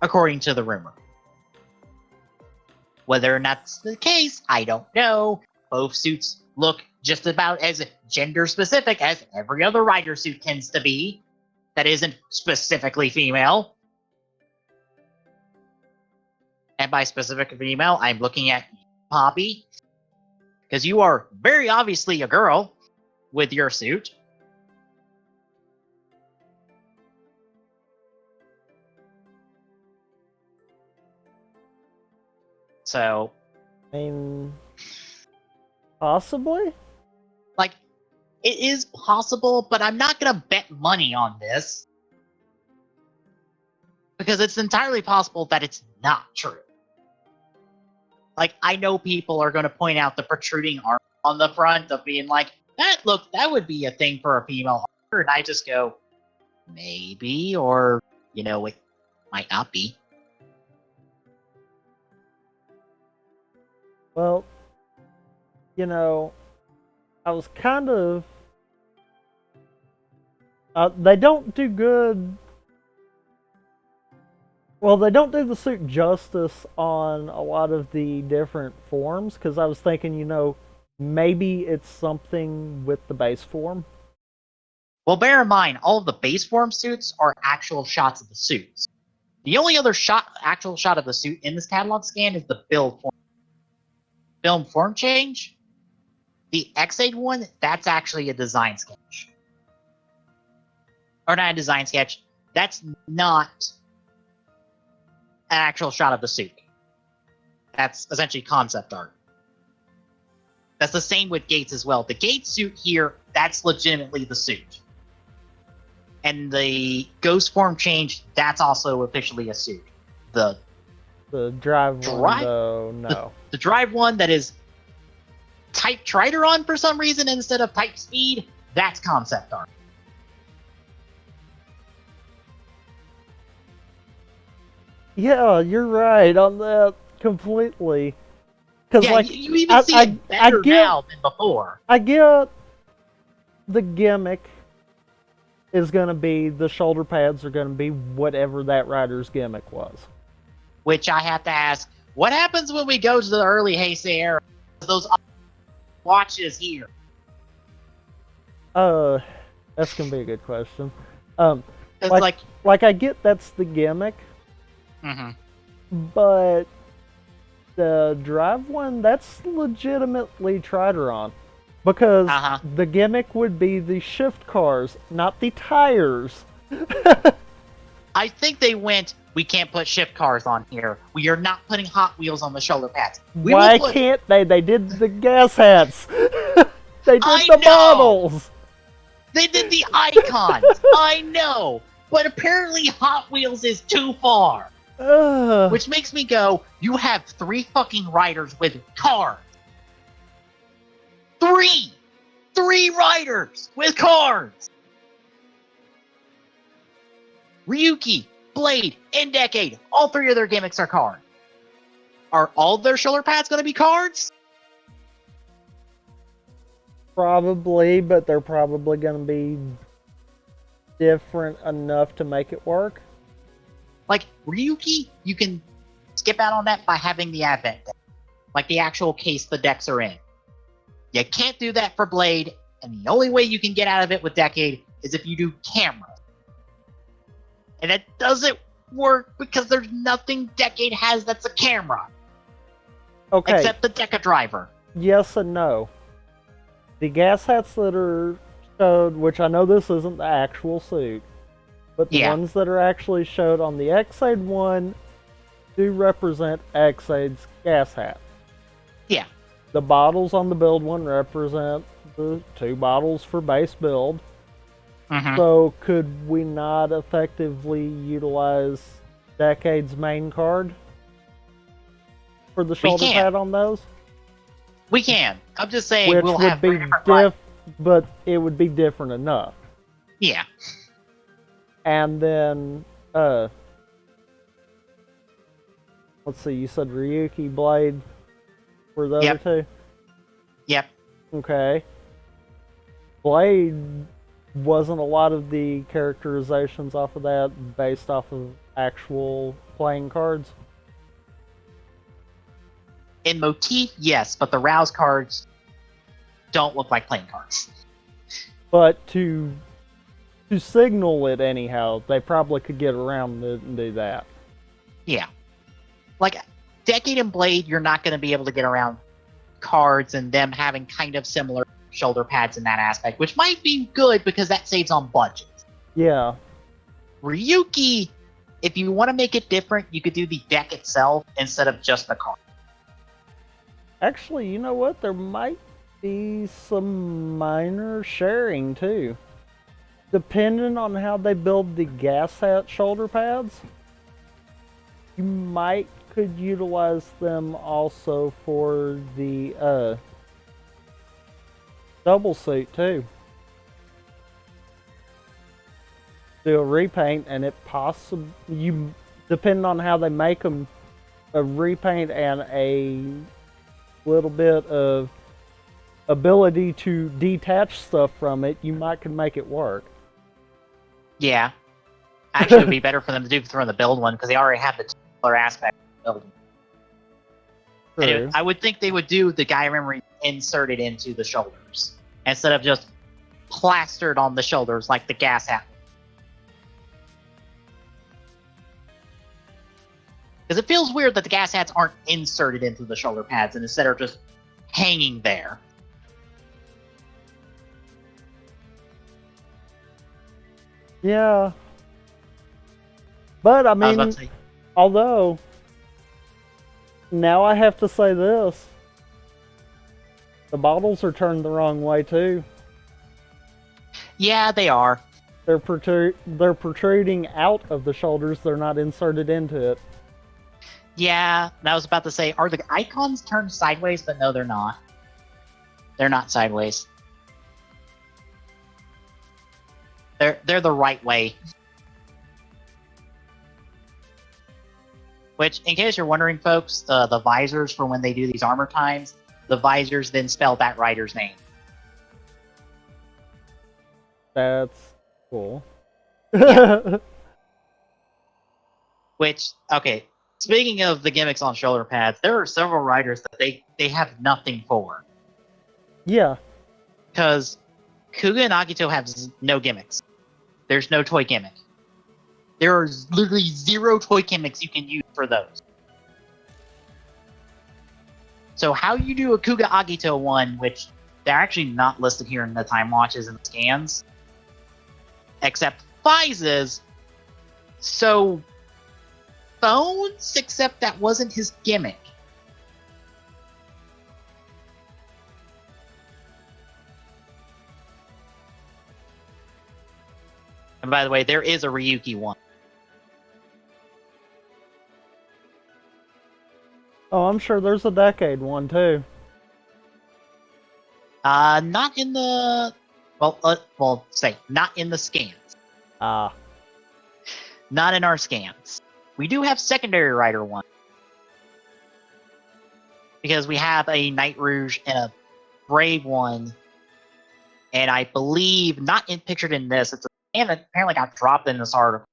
According to the rumor. Whether or not that's the case, I don't know. Both suits look just about as gender-specific as every other rider suit tends to be. That isn't specifically female. And by specific female, I'm looking at Poppy. Because you are very obviously a girl with your suit. So, I mean, possibly? Like, it is possible, but I'm not going to bet money on this. Because it's entirely possible that it's not true. Like, I know people are going to point out the protruding arm on the front of being like, that would be a thing for a female armor. And I just go, maybe, or, it might not be. Well, I was kind of... they don't do good... Well, they don't do the suit justice on a lot of the different forms, because I was thinking, maybe it's something with the base form. Well, bear in mind, all of the base form suits are actual shots of the suits. The only other actual shot of the suit in this catalog scan is the build form. Film form change. The X8 one, that's actually a design sketch. Or not a design sketch. That's not an actual shot of the suit. That's essentially concept art. That's the same with Gates as well. The Gates suit here, that's legitimately the suit. And the Ghost form change, that's also officially a suit. The drive one, though, no. The drive one that is type Trideron for some reason instead of type Speed, that's concept art. Yeah, you're right on that completely. Because you even see it better now than before. I get the gimmick is going to be, the shoulder pads are going to be whatever that rider's gimmick was. Which I have to ask, what happens when we go to the early Heisei era? Those watches here. That's going to be a good question. Like I get that's the gimmick. Mm-hmm. But the drive one, that's legitimately Trideron. Because the gimmick would be the shift cars, not the tires. I think they went, we can't put shift cars on here. We are not putting Hot Wheels on the shoulder pads. Why can't they? They did the gas hats. They did the models. They did the icons. I know. But apparently Hot Wheels is too far. Which makes me go, you have 3 fucking riders with cars. 3 riders with cars. Ryuki, Blade, and Decade, all 3 of their gimmicks are cards. Are all of their shoulder pads going to be cards? Probably, but they're probably going to be different enough to make it work. Like, Ryuki, you can skip out on that by having the Advent deck. Like the actual case the decks are in. You can't do that for Blade, and the only way you can get out of it with Decade is if you do camera. And that doesn't work because there's nothing Decade has that's a camera. Okay. Except the Deca driver. Yes and no. The gas hats that are showed, which I know this isn't the actual suit, but the ones that are actually showed on the X-Aid one do represent X-Aid's gas hat. Yeah. The bottles on the build one represent the 2 bottles for base build. Mm-hmm. So could we not effectively utilize Decade's main card for the We shoulder can. pad on those? We can. I'm just saying Which we'll would have be three different rides. but it would be different enough. Yeah. And then, let's see, you said Ryuki Blade were the other Yep. two? Yep. Okay. Blade wasn't a lot of the characterizations off of that based off of actual playing cards. In motif, yes, but the Rouse cards don't look like playing cards. But to signal it anyhow, they probably could get around to do that. Yeah. Like, Decade and Blade, you're not going to be able to get around cards and them having kind of similar shoulder pads in that aspect, which might be good because that saves on budget. Yeah. Ryuki, if you want to make it different, you could do the deck itself instead of just the card. Actually, you know what? There might be some minor sharing too. Depending on how they build the gas hat shoulder pads, you might could utilize them also for the double suit too. Do a repaint, and it possibly you depending on how they make them, a repaint and a little bit of ability to detach stuff from it, you might can make it work. Yeah. Actually, it would be better for them to do throw in the build one because they already have the color aspect of the build. And I would think they would do the Gaia memory inserted into the shoulders instead of just plastered on the shoulders like the gas hat. Because it feels weird that the gas hats aren't inserted into the shoulder pads and instead are just hanging there. Yeah. But I mean, although now I have to say this, the bottles are turned the wrong way too. Yeah, they are. They're protruding out of the shoulders. They're not inserted into it. Yeah, and I was about to say, are the icons turned sideways? But no, they're not. They're not sideways. They're the right way. Which, in case you're wondering, folks, the visors for when they do these armor times, the visors then spell that rider's name. That's cool. Yeah. Which, okay, speaking of the gimmicks on shoulder pads, there are several riders that they have nothing for. Yeah. Because Kuga and Agito have no gimmicks. There's no toy gimmick. There are literally 0 toy gimmicks you can use for those. So how you do a Kuga Agito one, which they're actually not listed here in the time watches and scans, except Fize's, so Phones, except that wasn't his gimmick. And by the way, there is a Ryuki one. Oh, I'm sure there's a Decade one too. Not in the not in the scans. Ah. Not in our scans. We do have secondary rider one. Because we have a Night Rouge and a Brave one. And I believe, not pictured in this, it's a scan that apparently got dropped in this article.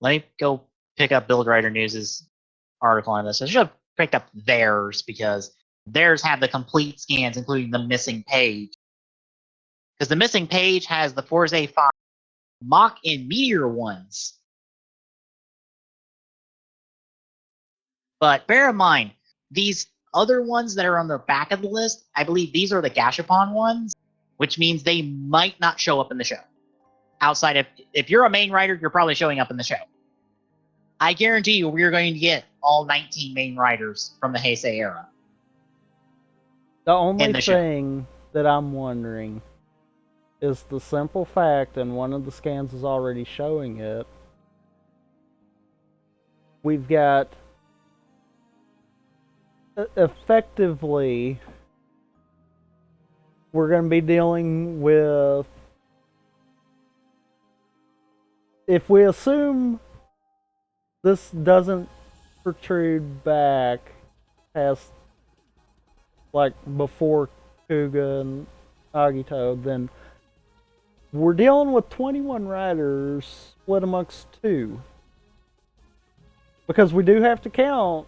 Let me go pick up Build Rider News' article on this. I should have picked up theirs because theirs have the complete scans, including the missing page. Because the missing page has the Forza 5 Mach and Meteor ones. But bear in mind, these other ones that are on the back of the list, I believe these are the Gashapon ones, which means they might not show up in the show. Outside of, if you're a main rider, you're probably showing up in the show. I guarantee you we're going to get all 19 main riders from the Heisei era. The only thing that I'm wondering is the simple fact, and one of the scans is already showing it. We've got effectively, we're going to be dealing with, if we assume this doesn't protrude back past, like, before Kuga and Agito, then we're dealing with 21 riders split amongst 2. Because we do have to count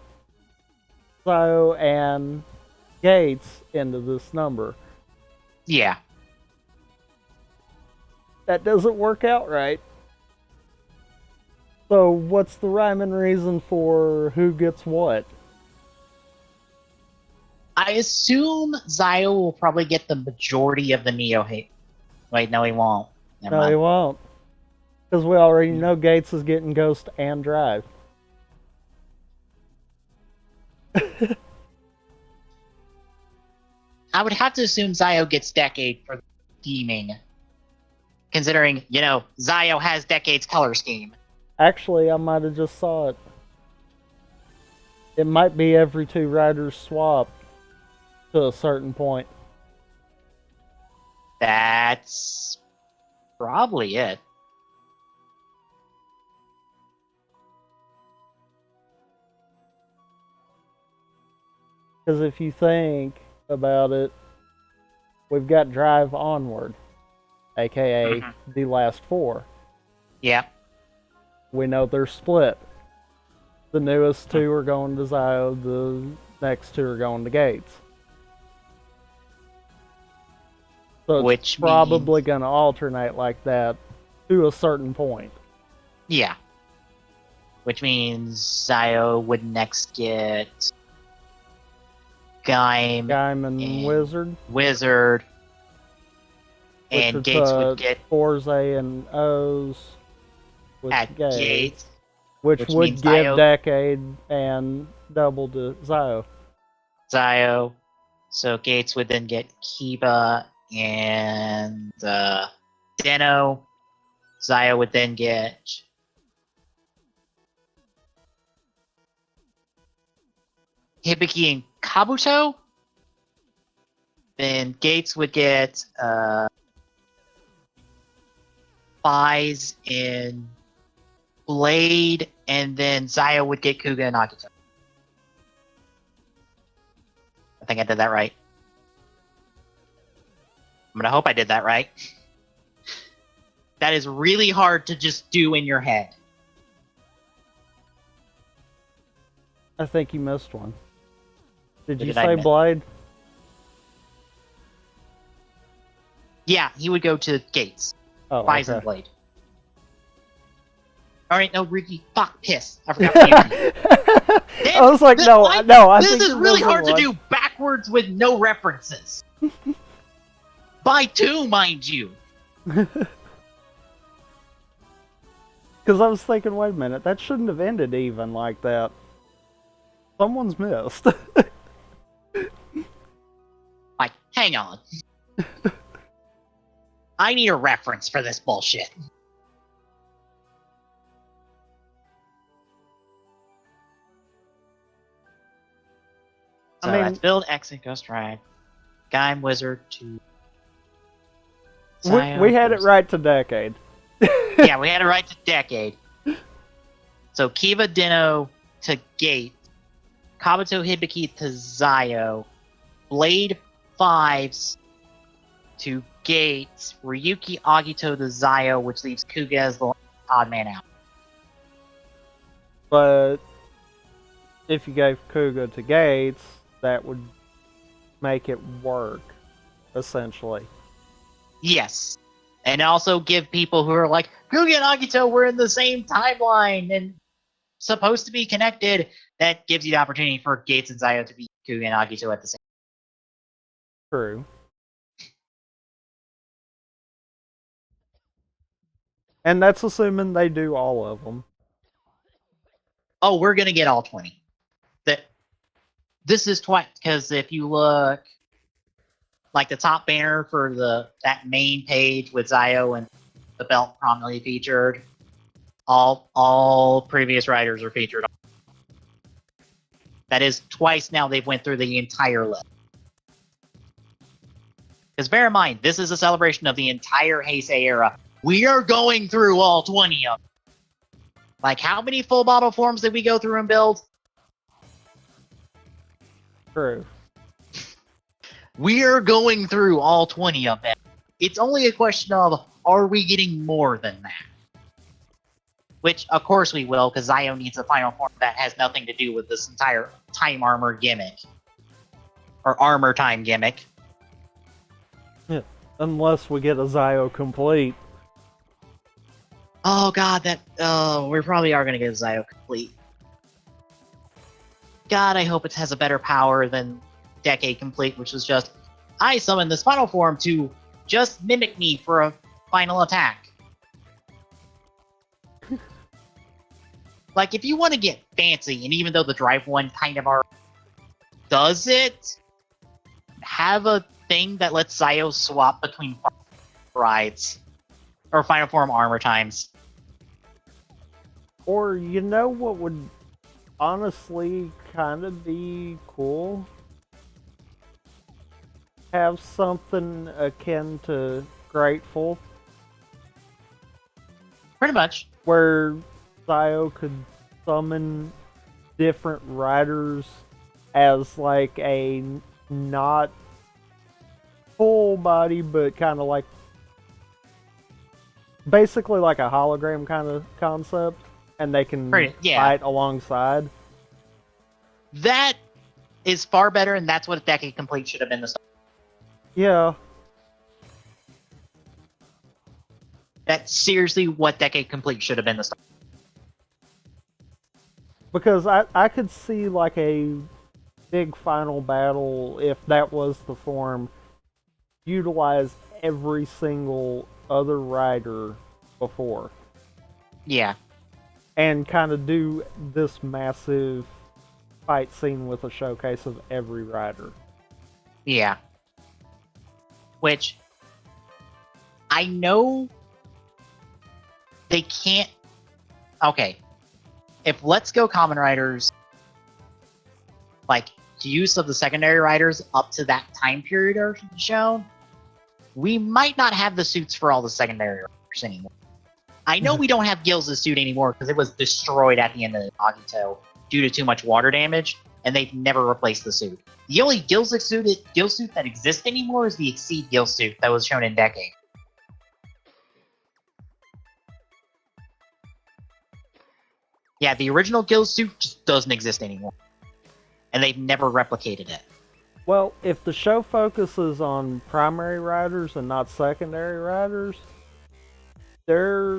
Zio and Gates into this number. Yeah. That doesn't work out right. So what's the rhyme and reason for who gets what? I assume Zio will probably get the majority of the Neo hate. Wait, no, he won't. Never No, he mind. won't. Because we already know Gates is getting Ghost and Drive. I would have to assume Zio gets Decade for theming. Considering, Zio has Decade's color scheme. Actually, I might have just saw it. It might be every 2 riders swap to a certain point. That's probably it. Because if you think about it, we've got Drive Onward, aka the last 4. Yeah. We know they're split. The newest 2 are going to Zio, the next 2 are going to Gates. So it's Which probably going to alternate like that to a certain point. Yeah. Which means Zio would next get Gaim and Wizard. Which And would Gates put would get Forze and O's with at Gates. which would means give Zio, Decade and double to Zio. So Gates would then get Kiba and Deno. Zio would then get Hibiki and Kabuto. Then Gates would get Fies and Blade, and then Zio would get Kuga and Agito. I think I did that right. I'm gonna hope I did that right. That is really hard to just do in your head. I think you missed one. Did you Did I say miss? Blade? Yeah, he would go to Gates. Oh, Fies okay. and Blade. Alright, no, Ricky. Fuck, piss. I forgot the I was like, I this think is you're really missing hard one. to do backwards with no references. By 2, mind you. Because I was thinking, wait a minute, that shouldn't have ended even like that. Someone's missed. Like, hang on. I need a reference for this bullshit. So that's build, exit, Ghost Ride, Gaim, Wizard to Zio, we had it right to Decade. Yeah, we had it right to Decade. So Kiba Dino to Gate, Kabuto Hibiki to Zio, Blade Fives to Gate, Ryuki Agito to Zio, which leaves Kuga as the odd man out. But if you gave Kuga to Gates, that would make it work, essentially. Yes. And also give people who are like, Kuga and Agito were in the same timeline and supposed to be connected, that gives you the opportunity for Gates and Zio to be Kuga and Agito at the same time. True. And that's assuming they do all of them. Oh, we're going to get all 20. This is twice, because if you look, like the top banner for that main page with Zio and the belt prominently featured. All previous riders are featured. That is twice now they've went through the entire list. Because bear in mind, this is a celebration of the entire Heisei era. We are going through all 20 of them. Like, how many full bottle forms did we go through and build? True. We are going through all 20 of them. It's only a question of, are we getting more than that? Which, of course we will, because Zio needs a final form that has nothing to do with this entire time armor gimmick. Or armor time gimmick. Yeah. Unless we get a Zio complete. Oh god, we probably are going to get a Zio complete. God, I hope it has a better power than Decade Complete, which was just, I summon this final form to just mimic me for a final attack. Like, if you want to get fancy, and even though the Drive one kind of does it, have a thing that lets Zio swap between rides. Or final form armor times. Or, you know what would honestly kind of be cool? Have something akin to Grateful. Pretty much. Where Zio could summon different riders as like a not full body, but kind of like basically like a hologram kind of concept, and they can fight alongside. That is far better, and that's what Decade Complete should have been. Yeah. That's seriously what Decade Complete should have been. Because I could see like a big final battle, if that was the form, utilize every single other rider before. Yeah. And kind of do this massive fight scene with a showcase of every rider. Yeah. Which, I know they can't... Okay. If Let's Go Common Riders, like, use of the secondary riders up to that time period are shown, we might not have the suits for all the secondary riders anymore. I know we don't have Gills' suit anymore because it was destroyed at the end of the Agito due to too much water damage, and they've never replaced the suit. The only Gil suit that exists anymore is the Exceed Gil suit that was shown in Decade. Yeah, the original Gil suit just doesn't exist anymore. And they've never replicated it. Well, if the show focuses on primary riders and not secondary riders, there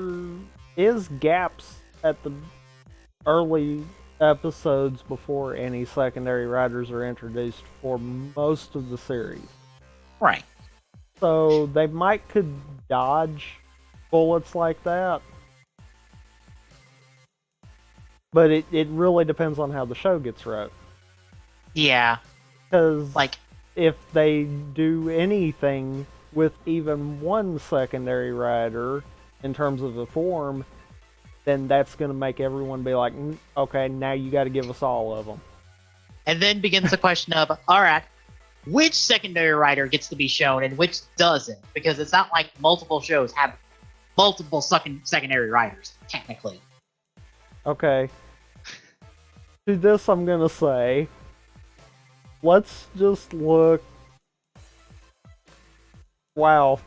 is gaps at the early episodes before any secondary riders are introduced for most of the series. Right. So they could dodge bullets like that. But it really depends on how the show gets wrote. Yeah. Because like, if they do anything with even one secondary rider in terms of the form, then that's going to make everyone be like, okay, now you got to give us all of them. And then begins the question of, alright, which secondary rider gets to be shown and which doesn't? Because it's not like multiple shows have multiple secondary riders, technically. Okay. To this I'm going to say, let's just look... Wow.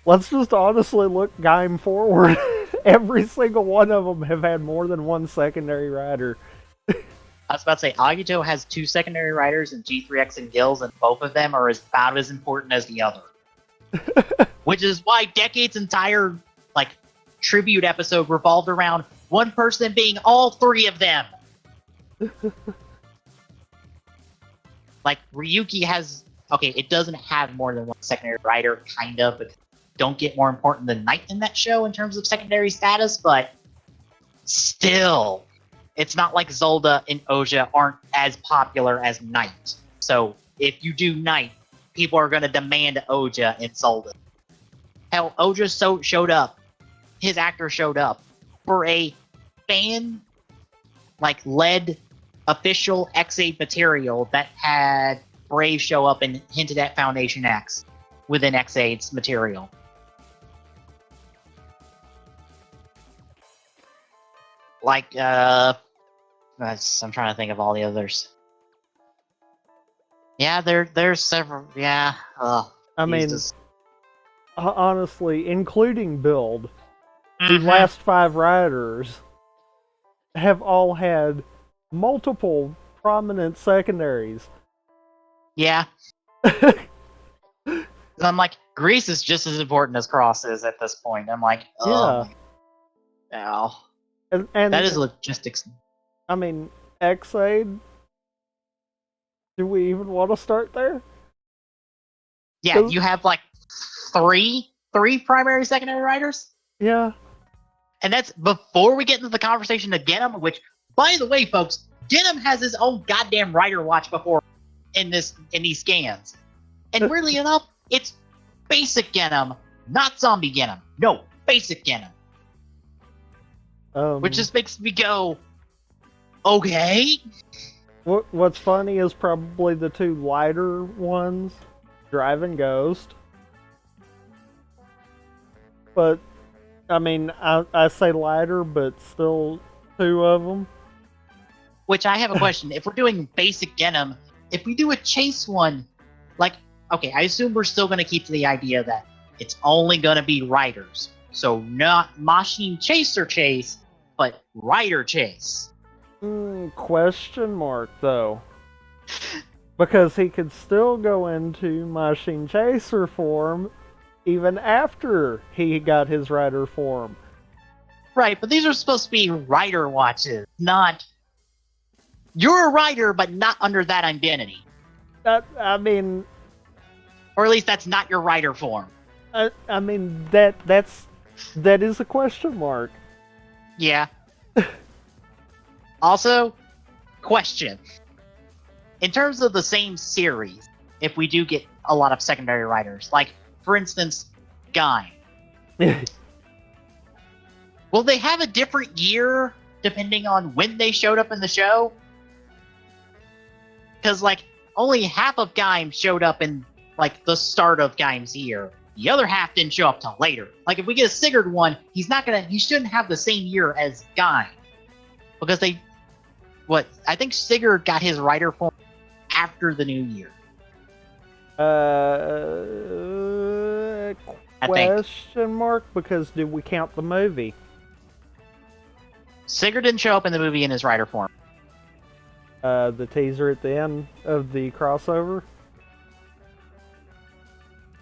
Let's just honestly look Gaim forward. Every single one of them have had more than one secondary rider. I was about to say, Agito has 2 secondary riders and G3X and Gills, and both of them are about as important as the other. Which is why Decade's entire, like, tribute episode revolved around one person being all 3 of them. Like, Ryuki has... Okay, it doesn't have more than one secondary rider, kind of, but don't get more important than Knight in that show in terms of secondary status, but still, it's not like Zolda and Oja aren't as popular as Knight. So if you do Knight, people are going to demand Oja in Saloon. Hell, Oja showed up. His actor showed up for a fan led official X8 material that had Brave show up and hinted at Foundation X within X8's material. I'm trying to think of all the others. Yeah, there's several. Yeah. I mean, Jesus. honestly, including Build, the Mhm. last 5 riders have all had multiple prominent secondaries. Yeah. I'm like, Grease is just as important as Cross is at this point. I'm like, oh, Yeah. ow. And That is logistics. I mean, X-Aid. Do we even want to start there? Yeah, you have three primary secondary writers, Yeah. and that's before we get into the conversation of Genom. Which, by the way, folks, Genom has his own goddamn writer watch before in these scans, and weirdly enough, it's basic Genom, not zombie Genom. No, basic Genom. Which just makes me go, okay. What's funny is probably the 2 lighter ones, Drive and Ghost. But, I mean, I say lighter, but still 2 of them. Which I have a question. If we're doing basic Genom, if we do a chase one, okay, I assume we're still going to keep to the idea that it's only going to be riders. So not Machine Chaser Chase, but Rider Chase. Question mark, though. Because he could still go into Machine Chaser form even after he got his rider form. Right, but these are supposed to be rider watches, not... You're a rider, but not under that identity. I mean... Or at least that's not your rider form. I mean, that is a question mark. Yeah. Also, question. In terms of the same series, if we do get a lot of secondary writers, for instance, Guy, will they have a different year depending on when they showed up in the show? Because, only half of Gaim showed up in, the start of Gaim's year. The other half didn't show up till later. If we get a Sigurd one, he shouldn't have the same year as Gaim. Because I think Sigurd got his writer form after the new year. Question mark, because did we count the movie? Sigurd didn't show up in the movie in his writer form. The teaser at the end of the crossover?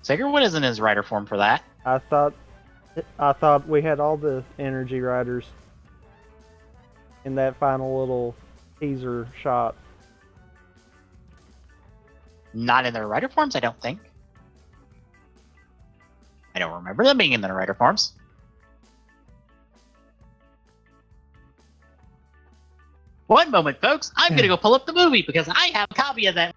Sigurd isn't in his writer form for that. I thought we had all the energy riders in that final little teaser shot. Not in their writer forms, I don't think. I don't remember them being in their writer forms. One moment, folks. I'm going to go pull up the movie because I have a copy of that.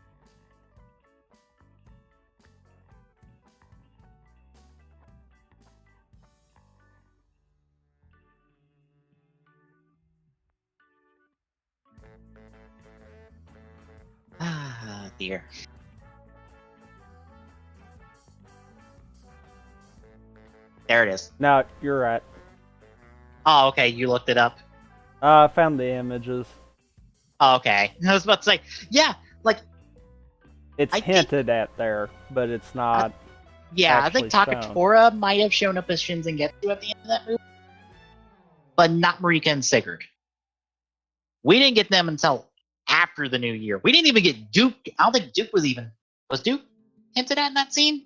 Ah, dear. There it is. No, you're right. Oh, okay. You looked it up. I found the images. Oh, okay. I was about to say, yeah, it's hinted at there, but it's not. I think Takatora might have shown up as Shinzengetsu at the end of that movie, but not Marika and Sigurd. We didn't get them until after the new year. We didn't even get Duke. I don't think Duke was Duke hinted at in that scene?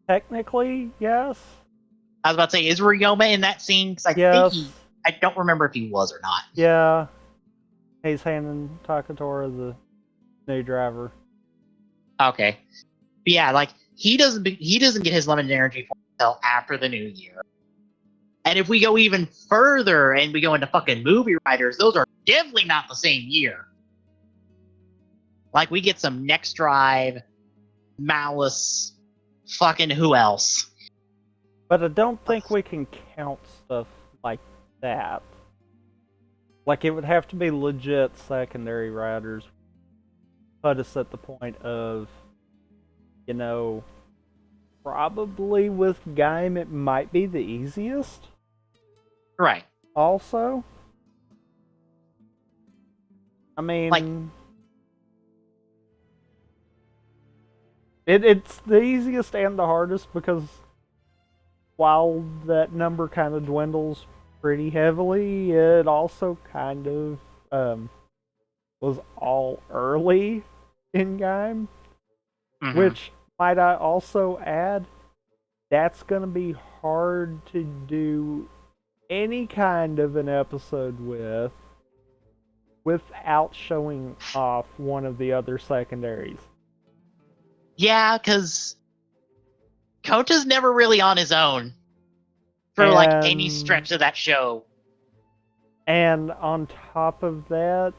Technically, yes. I was about to say, is Ryoma in that scene? Because I don't remember if he was or not. Yeah. He's handing Takatora the new driver. Okay. But yeah, he doesn't get his limited energy form until after the new year. And if we go even further and we go into fucking movie writers, those are definitely not the same year. Like, we get some Next Drive, Malice, fucking who else? But I don't think we can count stuff like that. Like, it would have to be legit secondary riders. Put us at the point of, you know, probably with Gaim it might be the easiest. Right. Also, I mean, Like, it's the easiest and the hardest because while that number kind of dwindles pretty heavily, it also kind of was all early in game. mhm. Which, might I also add, that's going to be hard to do any kind of an episode without showing off one of the other secondaries. Yeah, because Kota's never really on his own for like any stretch of that show. And on top of that,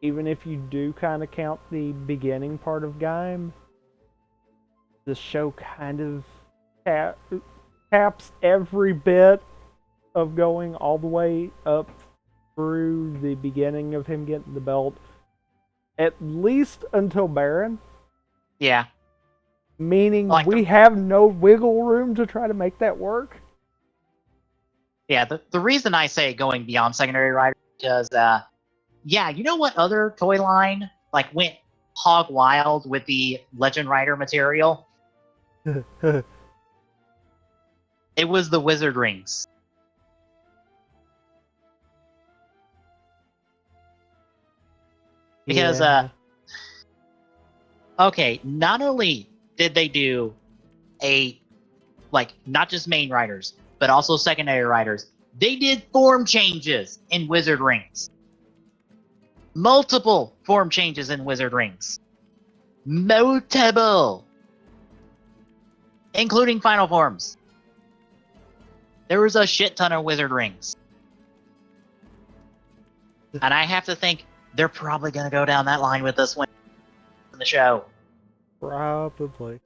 even if you do kind of count the beginning part of Gaim, the show kind of taps every bit of going all the way up through the beginning of him getting the belt, at least until Baron. Yeah. Meaning Like we have no wiggle room to try to make that work. Yeah, the reason I say going beyond secondary riders is because, yeah, you know what other toy line like went hog wild with the Legend Rider material? It was the Wizard Rings. Because, Yeah. Okay, not only did they do not just main riders, but also secondary riders, they did form changes in Wizard Rings. Multiple form changes in Wizard Rings. Multiple. Including final forms. There was a shit ton of Wizard Rings. And I have to think they're probably going to go down that line with this one in the show. Probably.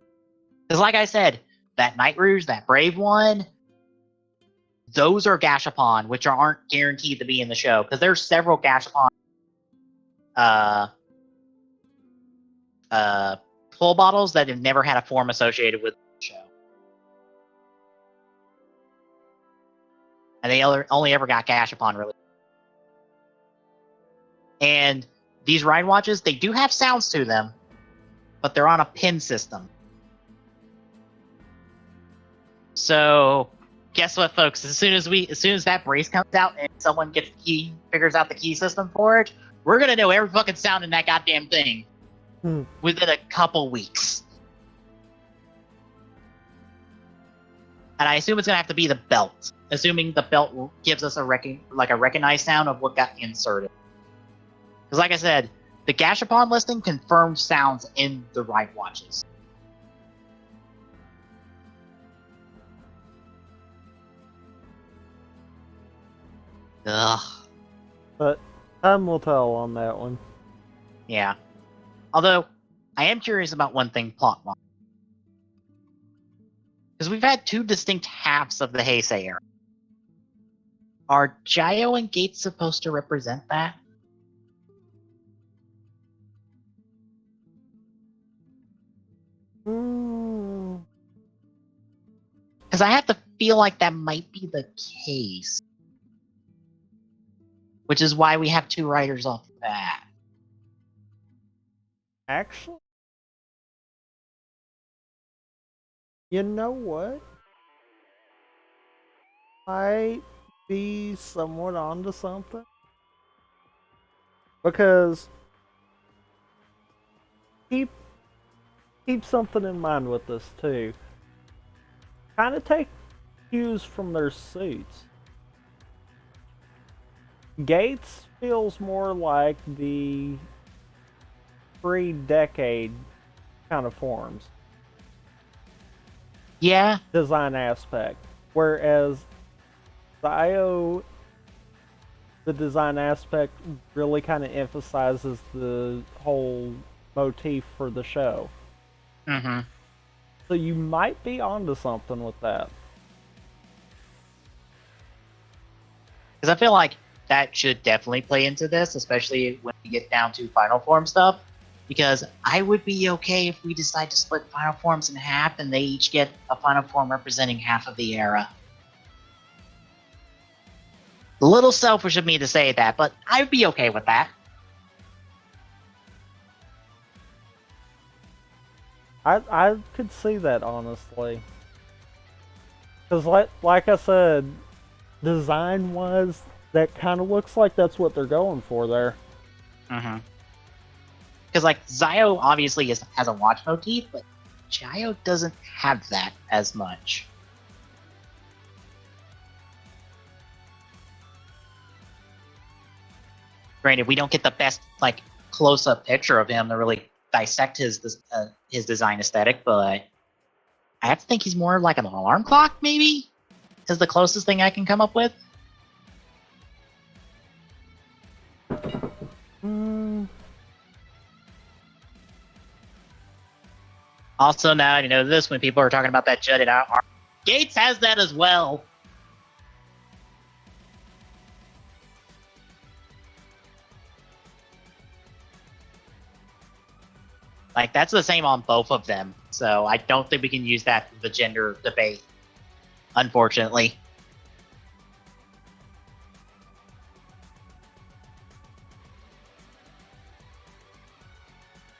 Because like I said, that Night Rouge, that Brave one, those are Gashapon, which aren't guaranteed to be in the show. Because there's several Gashapon full bottles that have never had a form associated with the show. And they only ever got Gashapon released. And these ride watches, they do have sounds to them, but they're on a pin system. So guess what, folks? As soon as that brace comes out and someone figures out the key system for it, we're gonna know every fucking sound in that goddamn thing within a couple weeks. And I assume it's gonna have to be the belt, assuming the belt gives us a recognized sound of what got inserted. Because like I said, the Gashapon listing confirmed sounds in the ride watches. Ugh. But time will tell on that one. Yeah. Although, I am curious about one thing plot-wise. Because we've had two distinct halves of the Heisei era. Are Gyo and Gates supposed to represent that? Because I have to feel like that might be the case. Which is why we have two writers off the bat. Actually, you know what? Might be somewhat onto something. Because keep something in mind with this too. Kind of take cues from their suits. Gates feels more like the pre-decade kind of forms. Yeah. Design aspect. Whereas Zio, the design aspect really kind of emphasizes the whole motif for the show. Mm-hmm. So you might be onto something with that. Because I feel like that should definitely play into this, especially when we get down to Final Form stuff. Because I would be okay if we decide to split Final Forms in half and they each get a Final Form representing half of the era. A little selfish of me to say that, but I'd be okay with that. I could see that, honestly. Because like I said, design-wise, that kind of looks like that's what they're going for there. Mm-hmm. Because, like, Zio obviously has a watch motif, but Gio doesn't have that as much. Granted, we don't get the best, like, close-up picture of him to really dissect his design aesthetic, but I have to think he's more like an alarm clock, maybe? Is the closest thing I can come up with. Also, now you know this when people are talking about that jutted out arm. Gates has that as well. Like, that's the same on both of them. So I don't think we can use that for the gender debate, unfortunately.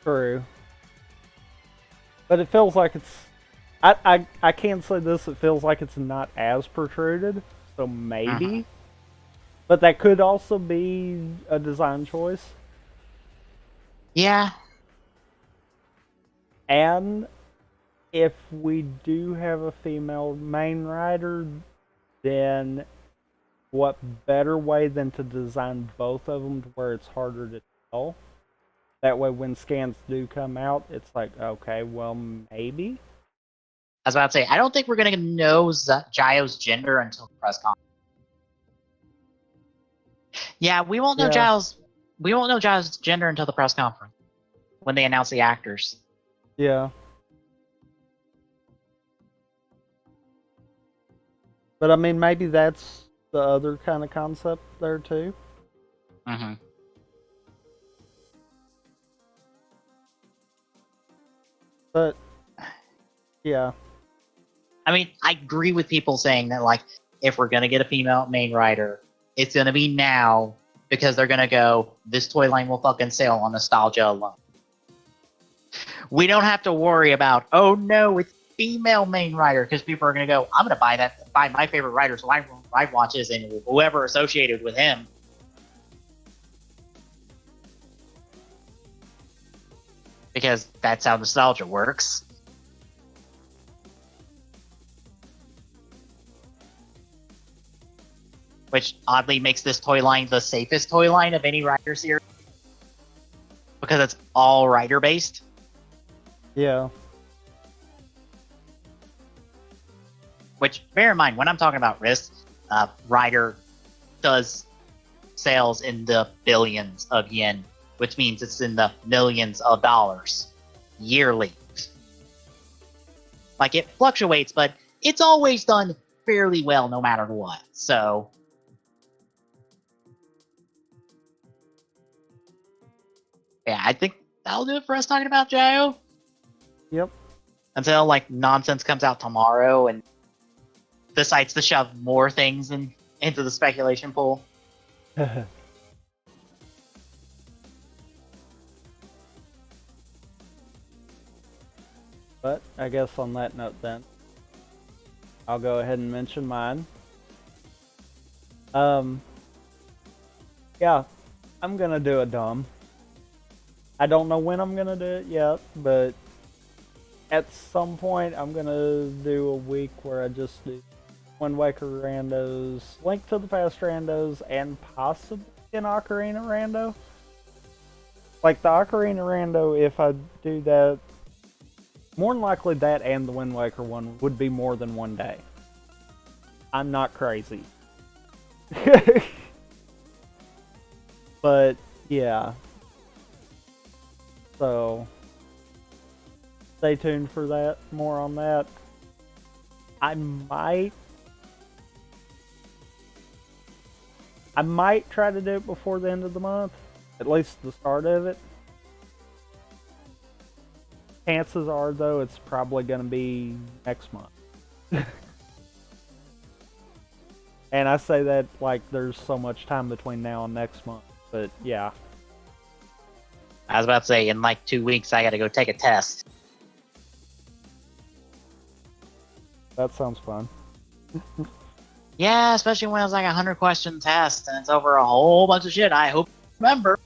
True. But it feels like it's... I can't say this, it feels like it's not as protruded, so maybe. But that could also be a design choice. Yeah. And if we do have a female main rider, then what better way than to design both of them to where it's harder to tell? That way when scans do come out, it's like, okay, well, maybe? I was about to say, I don't think we're going to know Gio's gender until the press conference. Yeah, we won't know Gio's gender until the press conference when they announce the actors. Yeah. But I mean, maybe that's the other kind of concept there too. Mm-hmm. But yeah. I mean, I agree with people saying that, like, if we're gonna get a female main rider, it's gonna be now because they're gonna go, this toy line will fucking sell on nostalgia alone. We don't have to worry about, oh no, it's female main rider, because people are gonna go, I'm gonna buy my favorite rider's live watches and whoever associated with him. Because that's how nostalgia works. Which oddly makes this toy line the safest toy line of any rider series. Because it's all rider based. Yeah. Which, bear in mind, when I'm talking about risks, rider does sales in the billions of yen, which means it's in the millions of dollars yearly. Like, it fluctuates, but it's always done fairly well no matter what. So, yeah, I think that'll do it for us talking about Gio. Yep. Until, like, nonsense comes out tomorrow and decides to shove more things into the speculation pool. But I guess on that note then, I'll go ahead and mention mine. Yeah, I'm gonna do a dumb. I don't know when I'm gonna do it yet, but at some point I'm gonna do a week where I just do Wind Waker randos, Link to the Past randos, and possibly an Ocarina rando. Like the Ocarina rando, if I do that, more than likely that and the Wind Waker one would be more than one day. I'm not crazy. But, yeah. So stay tuned for that. More on that. I might try to do it before the end of the month, at least the start of it. Chances are, though, it's probably going to be next month. And I say that like there's so much time between now and next month, but yeah. I was about to say, in like 2 weeks, I gotta go take a test. That sounds fun. Yeah, especially when it's like a 100-question test and it's over a whole bunch of shit. I hope you remember.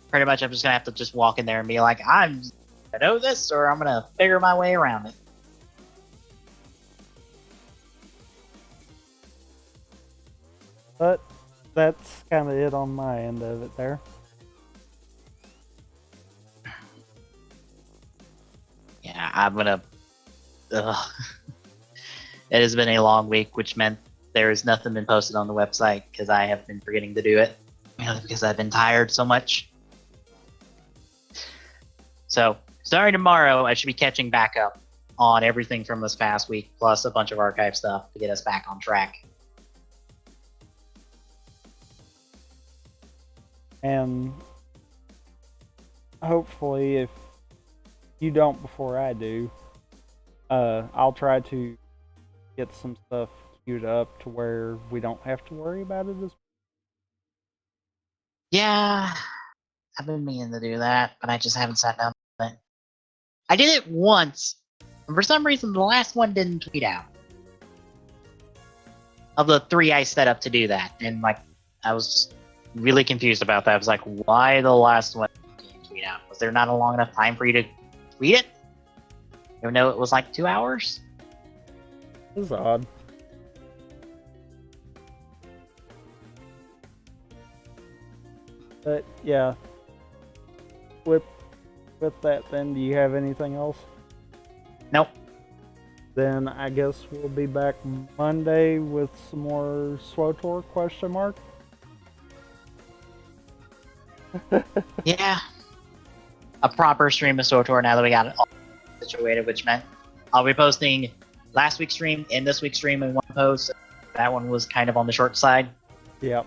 Pretty much, I'm just gonna have to just walk in there and be like, I know this, or I'm gonna figure my way around it. But that's kind of it on my end of it there. Yeah, I'm gonna. Ugh. It has been a long week, which meant there has nothing been posted on the website because I have been forgetting to do it. Mainly because I've been tired so much. So, starting tomorrow, I should be catching back up on everything from this past week, plus a bunch of archive stuff to get us back on track. And hopefully, if you don't before I do, I'll try to get some stuff queued up to where we don't have to worry about it as. Yeah, I've been meaning to do that, but I just haven't sat down to it. I did it once, and for some reason the last one didn't tweet out. Of the 3 I set up to do that, and like, I was just really confused about that. I was like, why the last one didn't tweet out? Was there not a long enough time for you to tweet it? Even though it was like 2 hours? This is odd. But yeah, with that, then do you have anything else? Nope. Then I guess we'll be back Monday with some more SWOTOR question mark. Yeah. A proper stream of SWOTOR now that we got it all situated, which meant I'll be posting last week's stream and this week's stream in one post. That one was kind of on the short side. Yep.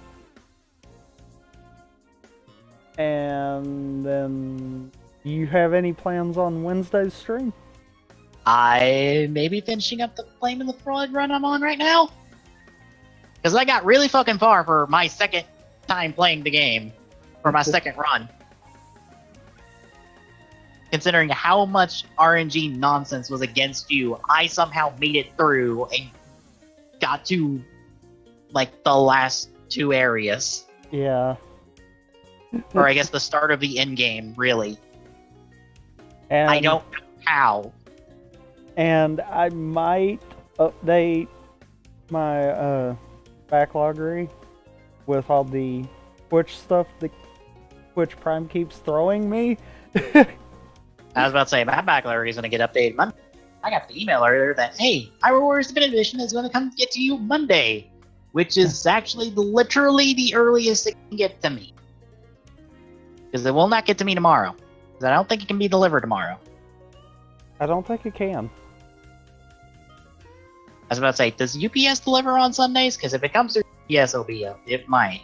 And then, do you have any plans on Wednesday's stream? I may be finishing up the Flame and the Frog run I'm on right now. Because I got really fucking far for my second time playing the game. For my second run. Considering how much RNG nonsense was against you, I somehow made it through and got to, like, the last 2 areas. Yeah. Or I guess the start of the end game, really. And I don't know how. And I might update my backloggery with all the Twitch stuff that Twitch Prime keeps throwing me. I was about to say, my backlog is going to get updated Monday. I got the email earlier that, hey, Hyrule Warriors Definitive Edition is going to come get to you Monday. Which is actually literally the earliest it can get to me. Because it will not get to me tomorrow. Because I don't think it can be delivered tomorrow. I don't think it can. I was about to say, does UPS deliver on Sundays? Because if it comes through UPS, it'll be up. It might.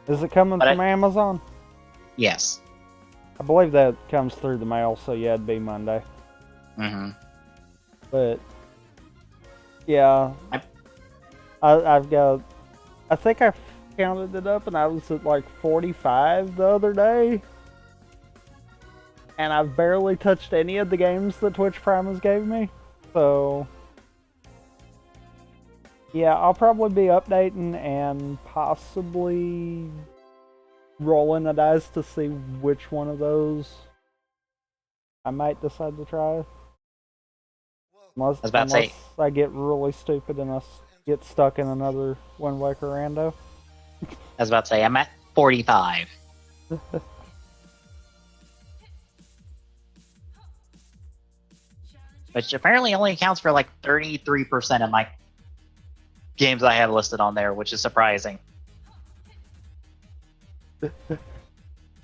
Is it coming from Amazon? Yes. I believe that comes through the mail, so yeah, it'd be Monday. Mm-hmm. But yeah, I've got. I think I counted it up, and I was at like 45 the other day, and I've barely touched any of the games that Twitch Prime has gave me. So yeah, I'll probably be updating and possibly rolling the dice to see which one of those I might decide to try. Unless I get really stupid and I get stuck in another Wind Waker rando. I was about to say, I'm at 45. Which apparently only accounts for like 33% of my games I have listed on there, which is surprising.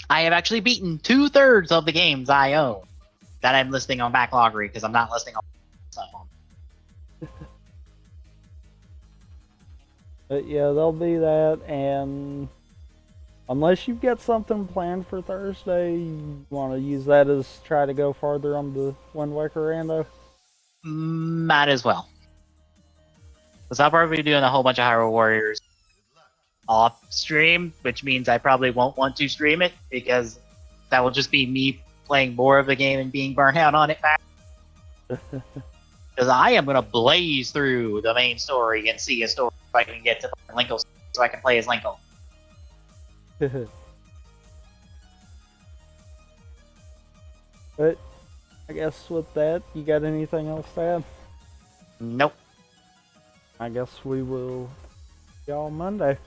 I have actually beaten 2/3 of the games I own that I'm listing on Backloggery because I'm not listing all stuff on. But yeah, there'll be that, and unless you've got something planned for Thursday, you want to use that as try to go farther on the Wind Waker rando? Might as well. Because I'll probably be doing a whole bunch of Hyrule Warriors off stream, which means I probably won't want to stream it because that will just be me playing more of the game and being burnt out on it back. Because I am going to blaze through the main story and see a story if I can get to Linkle so I can play as Linkle. But I guess with that, you got anything else to add? Nope. I guess we will see y'all Monday.